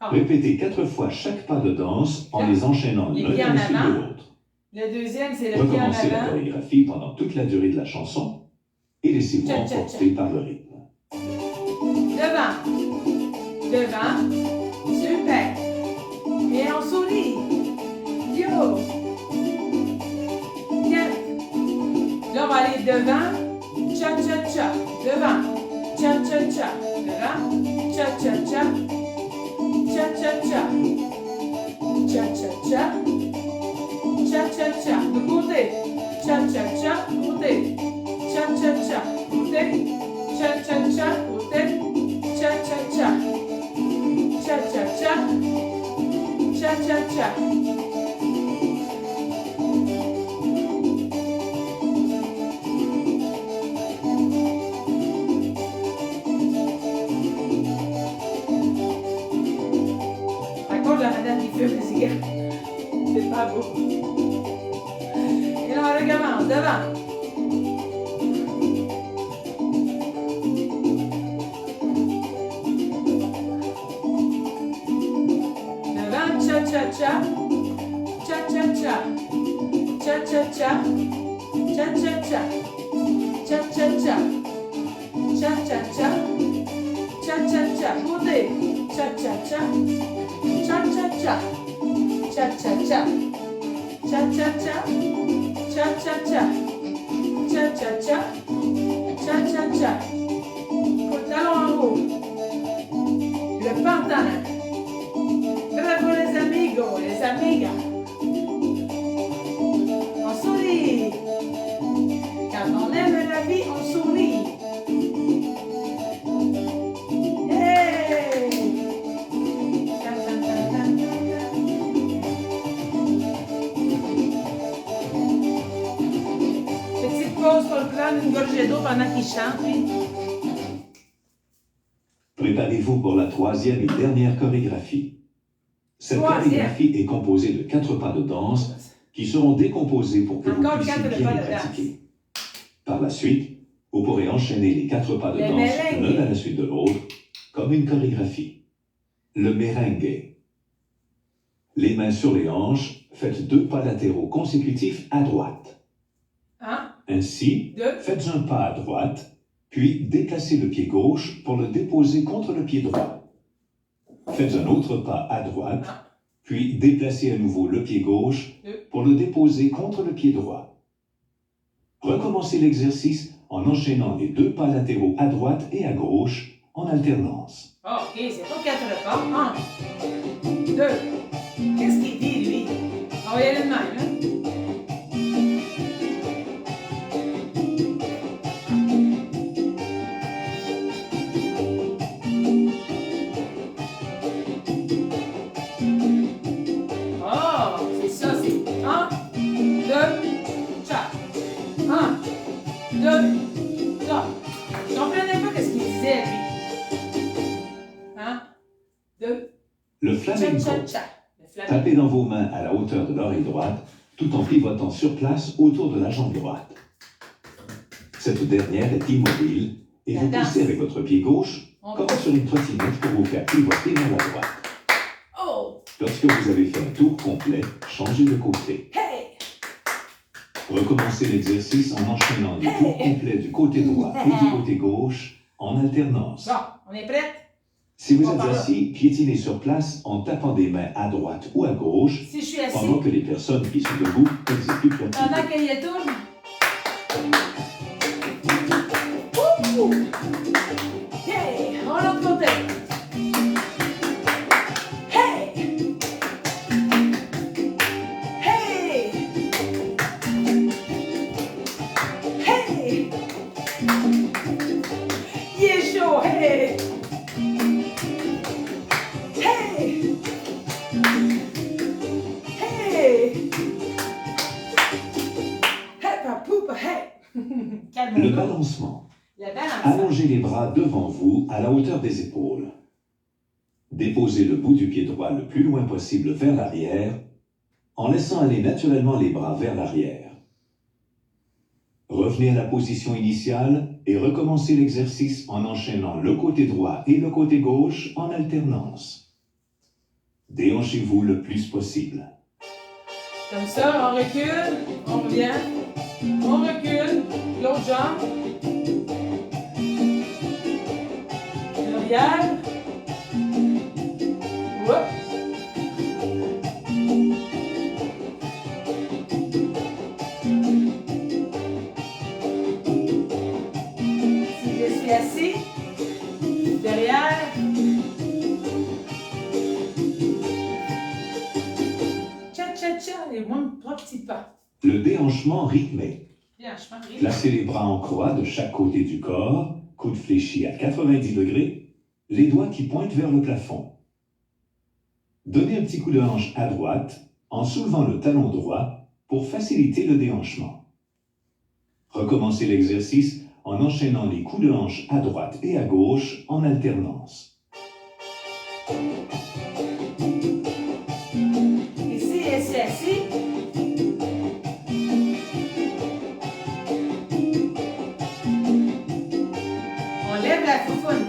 Répétez 4 fois chaque pas de danse en les enchaînant Les l'un pieds en à la suite avant. de l'autre. Le deuxième, c'est le pied en Recommencez la avant. chorégraphie pendant toute la durée de la chanson et laissez-vous Cha-cha-cha. emporter par le rythme. Devant. Devant. Super. Et on sourit. Yo. Bien. Là, on va aller devant. Cha-cha-cha. Devant. Cha-cha-cha. Devant. Cha-cha-cha. Cha-cha-cha. Cha-cha-cha. Cha-cha-cha. De côté. Cha-cha-cha. Côté. Cha-cha-cha. Côté. Cha-cha-cha. Côté. Cha-cha-cha. Cha-cha-cha. Cha-cha-cha. Raconte la madame qui fume les cigarettes. C'est pas beau. Et là, on recommence. Devant. Devant, cha-cha-cha. Cha-cha-cha. Cha-cha-cha. Cha-cha-cha. Cha-cha-cha. Cha-cha-cha. Cha-cha-cha. Côté. Cha-cha-cha. Cha-cha-cha. Cha-cha-cha. Cha-cha-cha. Cha-cha-cha. Cha-cha-cha. Cha-cha-cha. Talon en haut. Le pantalon. Bravo les amigos, les amigas. On sourit. Quand on aime la vie, on sourit. Hey! Tan, tan, tan, tan, tan. Petite pause pour prendre une gorgée d'eau pendant qu'il chante, puis Préparez-vous pour la troisième et dernière chorégraphie. Cette chorégraphie est composée de 4 pas de danse qui seront décomposés pour que vous Encore puissiez 4 bien pas les de danse. pratiquer. Par la suite, vous pourrez enchaîner les 4 pas de Les danse merengues. l'un à la suite de l'autre, comme une chorégraphie. Le merengue. Les mains sur les hanches, faites 2 pas latéraux consécutifs à droite. 1, Ainsi, 2, faites un pas à droite, puis déplacez le pied gauche pour le déposer contre le pied droit. Faites un autre pas à droite, puis déplacez à nouveau le pied gauche pour le déposer contre le pied droit. Recommencez l'exercice en enchaînant les 2 pas latéraux à droite et à gauche en alternance. Oh, OK, c'est pas 4 pas. 1, 2. Qu'est-ce qu'il dit, lui? On va y aller de même, hein? Oh, c'est ça, c'est 1, 2, tcha. 1, 2, tcha. Je comprenais pas ce qu'il disait, lui. 1, 2, Le tcha, flamenco. tcha, tcha. Le flamenco. Tapez dans vos mains à la hauteur de l'oreille droite, tout en pivotant sur place autour de la jambe droite. Cette dernière est immobile et La vous danse. poussez avec votre pied gauche comme sur une trottinette pour vous faire pivoter vers la droite. Oh! Lorsque vous avez fait un tour complet, changez de côté. Hey! Recommencez l'exercice en enchaînant les tours complets du côté droit et du côté gauche en alternance. Bon, on est prêt? Si vous Bon, êtes par là. assis, piétinez sur place en tapant des mains à droite ou à gauche Si je suis assis, pendant que les personnes qui sont debout exécutent leur pendant tour. qu'il y tourne. Ouh! Hey! On l'autre côté. Hey! Hey! Hey! Il est chaud! Hey! Hey! Hey! Hey, papoupa, hey! Le Calme-toi. balancement. La balance. Allongez les bras devant vous à la hauteur des épaules. Déposez le bout du pied droit le plus loin possible vers l'arrière, en laissant aller naturellement les bras vers l'arrière. Revenez à la position initiale et recommencez l'exercice en enchaînant le côté droit et le côté gauche en alternance. Déhanchez-vous le plus possible. Comme ça, on recule, on revient, on recule, l'autre jambe. L'arrière. Hop. Si je suis assis, derrière. Tcha-tcha-tcha, et moins 3 petits pas. Le déhanchement rythmé. Bien, je m'en prie. Placez les bras en croix de chaque côté du corps, coude fléchi à 90 degrés, les doigts qui pointent vers le plafond. Donnez un petit coup de hanche à droite en soulevant le talon droit pour faciliter le déhanchement. Recommencez l'exercice en enchaînant les coups de hanche à droite et à gauche en alternance. Ici, assis, assis. On lève la foufoune.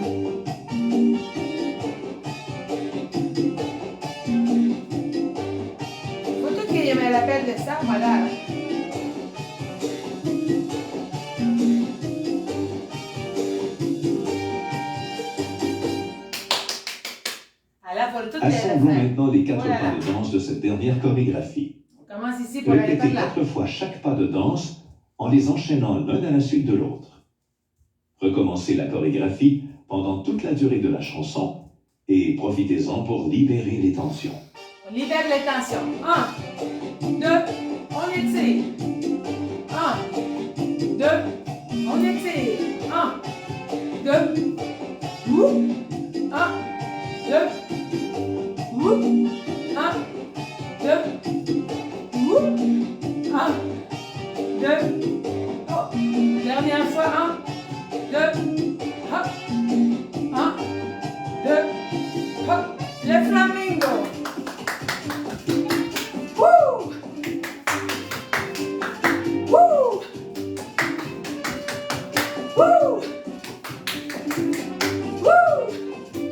Faut tout qu'il y ait l'appel de ça, voilà. Alors, faut tout les Assemblons refaire. maintenant les 4 Oh là pas là. de danse de cette dernière chorégraphie. On commence ici pour aller Répétez par là. 4 fois chaque pas de danse en les enchaînant l'un à la suite de l'autre. Recommencez la chorégraphie pendant toute la durée de la chanson et profitez-en pour libérer les tensions. On libère les tensions. 1, 2, on étire. 1, 2, on étire. 1, 2, ouh. 1, 2, ouh. 1, 2, ouh. 1, 2, oh. Dernière fois. 1, 2, hop. 1, 2, hop. Le flamingo. Woo! Woo! Woo! Woo!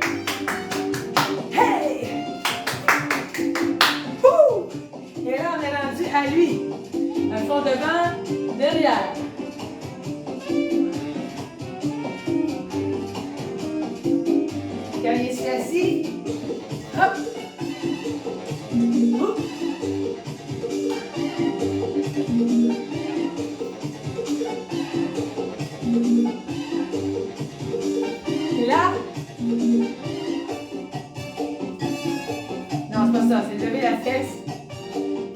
à lui. Un fond devant, derrière. Quand il est assis, hop. Oups. Et là, non, c'est pas ça, c'est lever la fesse.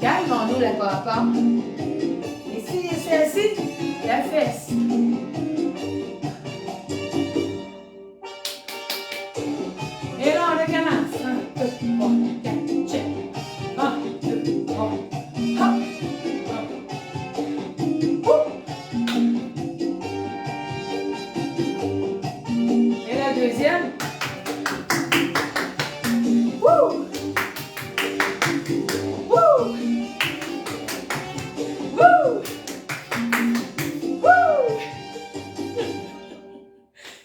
Calmons-nous la papa. Et si il est assis, la fesse. Et là, on recommence. 1, 2, 3, 4, check. 1, 2, 3, hop. Et la deuxième. Wouh! Wouh! Wouh! Wouh!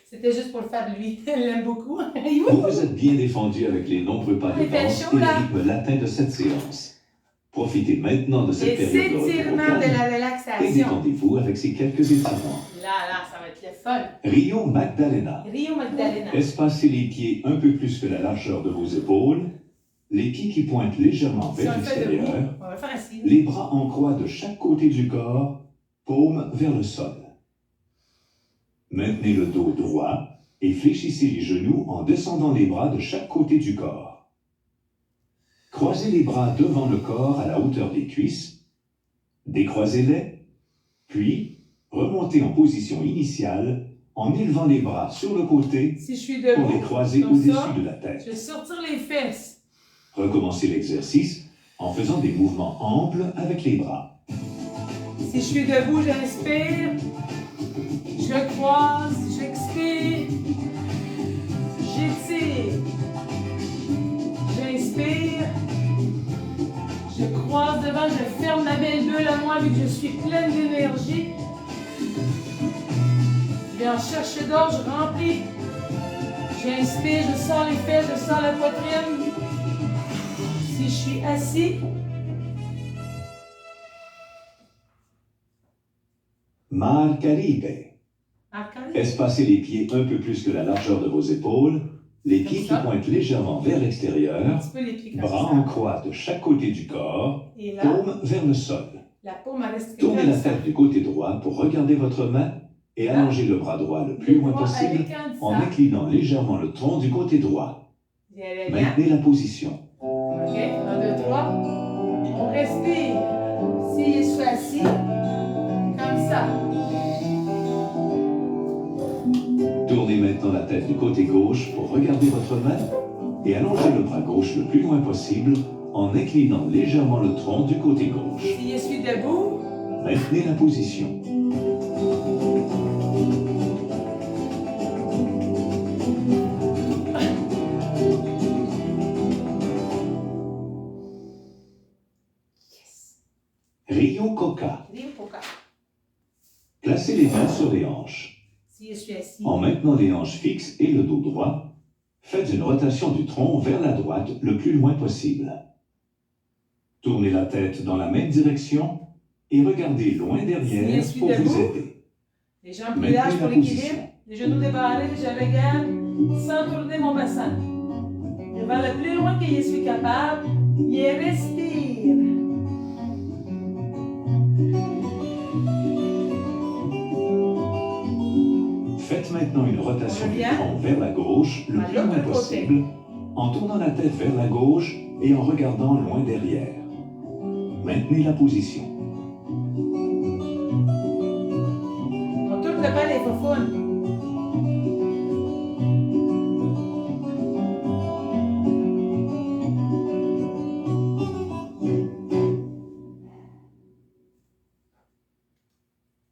C'était juste pour le faire lui. Elle l'aime beaucoup. Vous vous êtes bien défendu avec les nombreux pas de Il fait danse chaud, et le là. rythme latin de cette séance. Profitez maintenant de cette Les période de repos étirements calme de la et relaxation. détendez-vous avec ces quelques étirements. Là, ça va être le fun. Rio Magdalena. Rio Magdalena. Espacez les pieds un peu plus que la largeur de vos épaules, les pieds qui pointent légèrement Si vers on le fait debout, l'extérieur, on va le faire assis. les bras en croix de chaque côté du corps, paumes vers le sol. Maintenez le dos droit et fléchissez les genoux en descendant les bras de chaque côté du corps. Croisez les bras devant le corps à la hauteur des cuisses, décroisez-les, puis remontez en position initiale en élevant les bras sur le côté Si je suis pour les debout, croiser comme ça, au-dessus de la tête. je vais sortir les fesses. Recommencez l'exercice en faisant des mouvements amples avec les bras. Si je suis debout, j'inspire. Je croise, j'expire. J'étire. J'inspire. Je croise devant, je ferme ma belle bulle à moi vu que je suis pleine d'énergie. Je vais en chercher d'autres, je remplis. J'inspire, je sors les fesses, je sors la poitrine. Si je suis assis, Mar Caribe. Espacez les pieds un peu plus que la largeur de vos épaules, les pieds qui pointent légèrement vers un l'extérieur, petit peu les pieds comme bras ça. en croix de chaque côté du corps, Et là, paumes vers le sol. la paume elle reste Tournez comme la ça. tête du côté droit pour regarder votre main et allongez le bras droit le plus loin possible en inclinant légèrement le tronc du côté droit. Maintenez la position. OK, 1, 2, 3. On respire. Si je suis assis, comme ça. Tournez maintenant la tête du côté gauche pour regarder votre main et allongez le bras gauche le plus loin possible en inclinant légèrement le tronc du côté gauche. Si je suis debout, Maintenez la position. Rio Coca. Rio Coca. Placez les mains sur les hanches. Si je suis assis, En maintenant les hanches fixes et le dos droit, faites une rotation du tronc vers la droite le plus loin possible. Tournez la tête dans la même direction et regardez loin derrière Si je suis pour vous debout, aider. les jambes plus larges pour l'équilibre, les genoux débarrés, je regarde sans tourner mon bassin. Je vais le plus loin que je suis capable et respire. Faites maintenant une rotation On du revient. tronc vers la gauche le À plus l'autre loin côté. possible, en tournant la tête vers la gauche et en regardant loin derrière. Maintenez la position. On tourne pas les faufounes.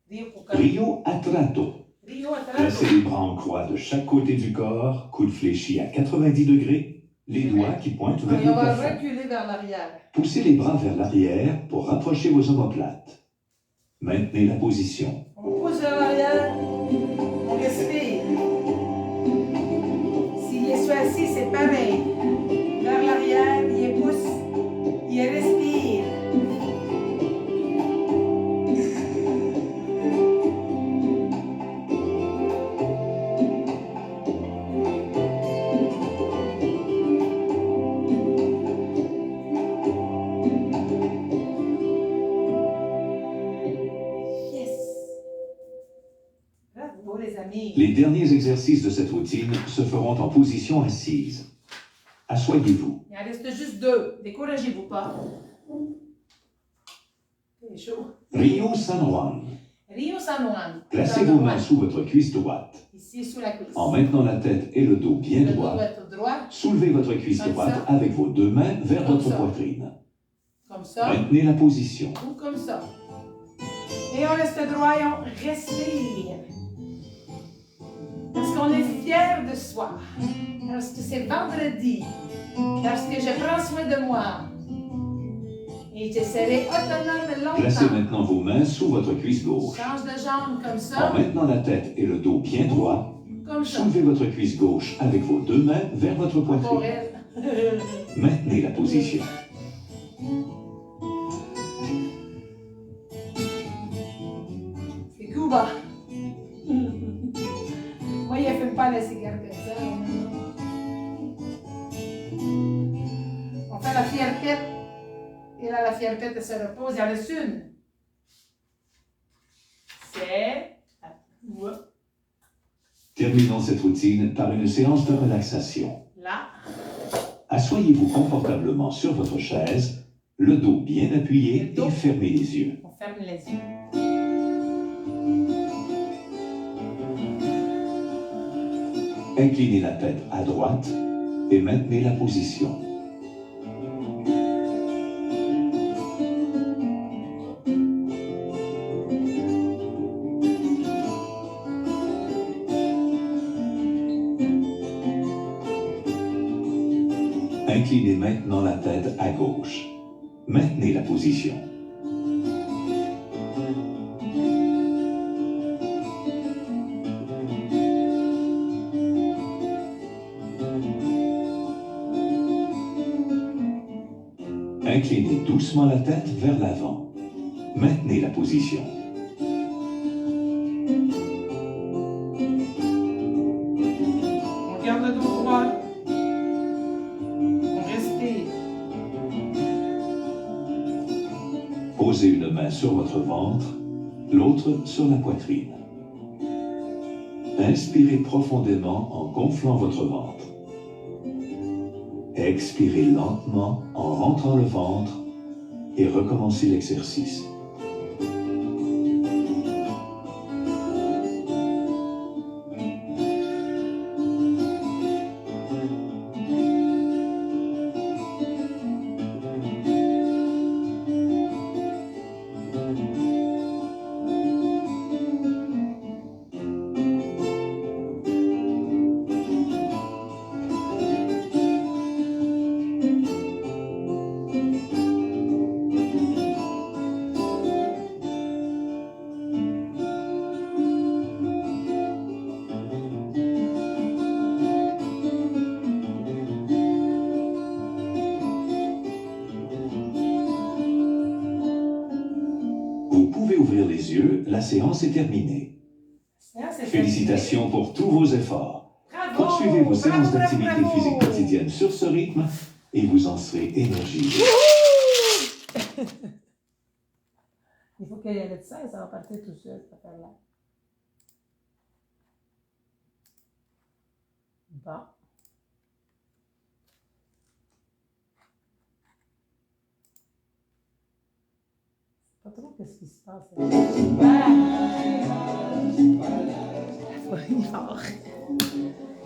Rio Coca. Rio Atrato. Rio Atrato. Placez les bras en croix de chaque côté du corps, coude fléchi à 90 degrés, les doigts qui pointent vers Et le on va plafond. reculer vers l'arrière. Poussez les bras vers l'arrière pour rapprocher vos omoplates. Maintenez la position. On pousse vers l'arrière. On respire. Si je suis assis, c'est pareil. Vers l'arrière, il pousse. Il respire. Les derniers exercices de cette routine se feront en position assise. Asseyez-vous. Il en reste juste 2. Découragez-vous pas. C'est chaud. Ryo San Juan. Ryo San Juan. Placez vos mains sous votre cuisse droite. Ici, sous la cuisse. En maintenant la tête et le dos bien Le dos droit, doit être droit. soulevez votre cuisse Comme droite ça. avec vos 2 mains vers Comme votre ça. poitrine. Comme ça. Maintenez la position. Ou comme ça. Et on reste droit et on respire. Parce qu'on est fiers de soi. Parce que c'est vendredi. Parce que je prends soin de moi. Et je serai autonome Placez longtemps. maintenant vos mains sous votre cuisse gauche. Change de jambe comme En ça. maintenant la tête et le dos bien droit, Comme ça. soulevez votre cuisse gauche avec vos 2 mains vers votre Pour poitrine. elle. Maintenez la position. C'est Cuba. Moi, il ne fume pas la cigarette comme ça. On fait la fierté. Et là, la fierté, elle se repose. Il y en reste une. C'est... Ouais. Terminons cette routine par une séance de relaxation. Là. Asseyez-vous confortablement sur votre chaise, le dos bien appuyé Le dos. et fermez les yeux. On ferme les yeux. Inclinez la tête à droite et maintenez la position. Inclinez maintenant la tête à gauche. Maintenez la position. Inclinez doucement la tête vers l'avant. Maintenez la position. On garde le dos droit. On respire. Posez une main sur votre ventre, l'autre sur la poitrine. Inspirez profondément en gonflant votre ventre. Expirez lentement en rentrant le ventre et recommencez l'exercice. Vous pouvez ouvrir les yeux, la séance est terminée. Félicitations pour tous vos efforts. Bravo! Poursuivez vos séances Bravo, d'activité bravo! physique quotidienne sur ce rythme et vous en serez énergisé. Il faut qu'il y ait de ça et ça va partir tout seul, cette affaire-là. Bon. Pas trop qu'est-ce qui se passe. Il est fort.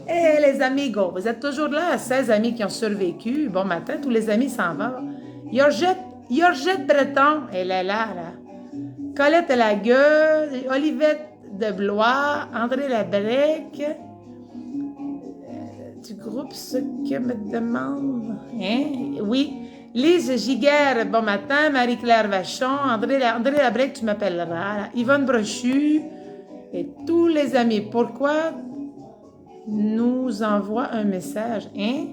Eh les amigos, vous êtes toujours là, 16 amis qui ont survécu. Bon matin, tous les amis s'en vont. Georgette Breton, elle est là. Colette Lagueux, Olivette de Blois, André Labrec, du groupe Ce que me demande. Hein? Oui. Lise Giguère, bon matin. Marie-Claire Vachon, André Labrec, tu m'appelleras. Yvonne Brochu et tous les amis. Pourquoi nous envoie un message? Hein?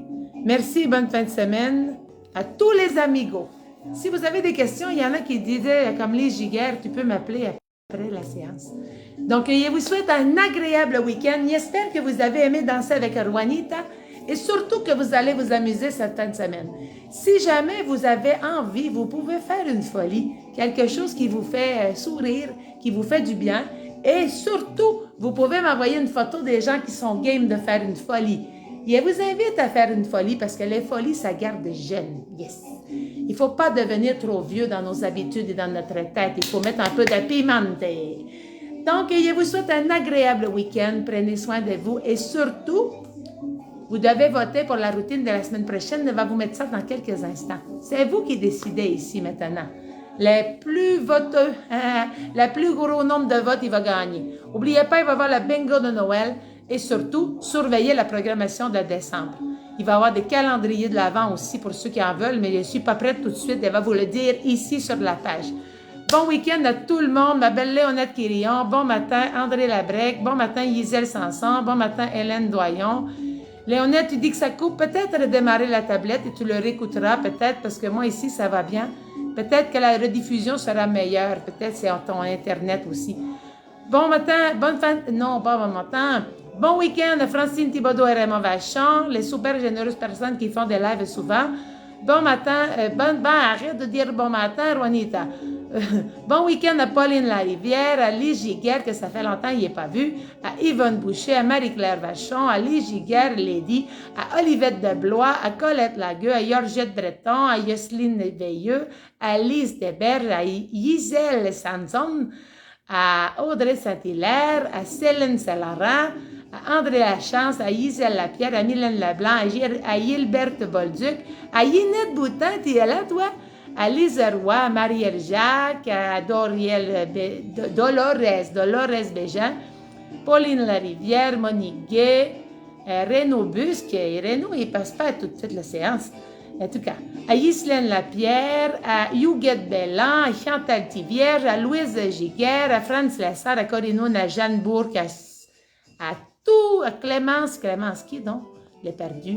Merci et bonne fin de semaine à tous les amigos. Si vous avez des questions, il y en a qui disaient, comme Lise Giguère, tu peux m'appeler après la séance. Donc, je vous souhaite un agréable week-end. J'espère que vous avez aimé danser avec Juanita et surtout que vous allez vous amuser cette fin de semaine. Si jamais vous avez envie, vous pouvez faire une folie, quelque chose qui vous fait sourire, qui vous fait du bien. Et surtout, vous pouvez m'envoyer une photo des gens qui sont game de faire une folie. Je vous invite à faire une folie parce que les folies, ça garde jeune. Yes! Il ne faut pas devenir trop vieux dans nos habitudes et dans notre tête. Il faut mettre un peu de pimante. Donc, je vous souhaite un agréable week-end. Prenez soin de vous et surtout, vous devez voter pour la routine de la semaine prochaine. Je vais vous mettre ça dans quelques instants. C'est vous qui décidez ici maintenant. Les plus voteux, le plus gros nombre de votes, il va gagner. N'oubliez pas, il va y avoir le bingo de Noël et surtout, surveillez la programmation de décembre. Il va y avoir des calendriers de l'Avent aussi pour ceux qui en veulent, mais je ne suis pas prête tout de suite. Elle va vous le dire ici sur la page. Bon week-end à tout le monde. Ma belle Léonette Quirillon. Bon matin, André Labrec. Bon matin, Gisèle Sanson. Bon matin, Hélène Doyon. Léonette, tu dis que ça coupe. Peut-être redémarrer la tablette et tu le réécouteras. Peut-être parce que moi ici, ça va bien. Peut-être que la rediffusion sera meilleure. Peut-être c'est ton Internet aussi. Bon matin, bonne fin... Non, pas bon matin. Bon week-end à Francine Thibodeau et Raymond Vachon, les super généreuses personnes qui font des lives souvent. Bon matin, arrête de dire bon matin, Juanita. Bon week-end à Pauline Larivière, à Lise Giguère, que ça fait longtemps qu'il n'est pas vu, à Yvonne Boucher, à Marie-Claire Vachon, à Lise Giguère, Lady, à Olivette de Blois, à Colette Lagueux, à Georgette Breton, à Yosseline Veilleux, à Lise Desberges, à Gisèle Sanson, à Audrey Saint-Hilaire, à Céline Saint-Laurent, à André Lachance, à Gisèle Lapierre, à Mylène Leblanc, à Gilberte Bolduc, à Yinette Boutin, tu es là, toi? À Lise Roy, à Marielle Jacques, à Dolores Bégin, Pauline Larivière, Monique Gay, Renaud Busque, et Renaud, il ne passe pas toute la séance. En tout cas, à Ghislaine Lapierre, à Huguette Bellan, à Chantal Tivierge, à Louise Giguère, à Franz Lessard, à Corinoune, à Jeanne Bourque, à Clémence qui donc? Je l'ai perdu.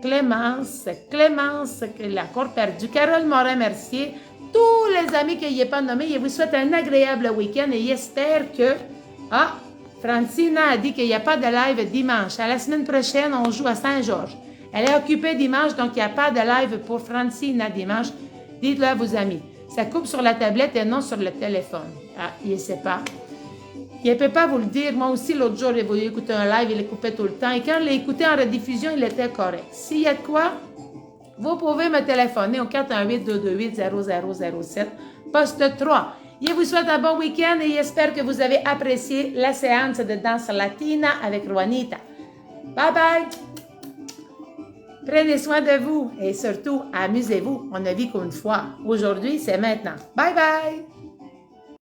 Clémence, elle a encore perdu. Carole Morin-Mercier, tous les amis que je n'ai pas nommés, je vous souhaite un agréable week-end et j'espère que... Ah, Francina a dit qu'il n'y a pas de live dimanche. À la semaine prochaine, on joue à Saint-Georges. Elle est occupée dimanche, donc il n'y a pas de live pour Francina dimanche. Dites-le à vos amis. Ça coupe sur la tablette et non sur le téléphone. Ah, je ne sais pas. Je ne peux pas vous le dire. Moi aussi, l'autre jour, j'ai voulu écouter un live, il le coupait tout le temps. Et quand je l'ai écouté en rediffusion, il était correct. S'il y a de quoi, vous pouvez me téléphoner au 418-228-0007, poste 3. Je vous souhaite un bon week-end et j'espère que vous avez apprécié la séance de danse latina avec Juanita. Bye bye! Prenez soin de vous et surtout, amusez-vous. On ne vit qu'une fois. Aujourd'hui, c'est maintenant. Bye bye!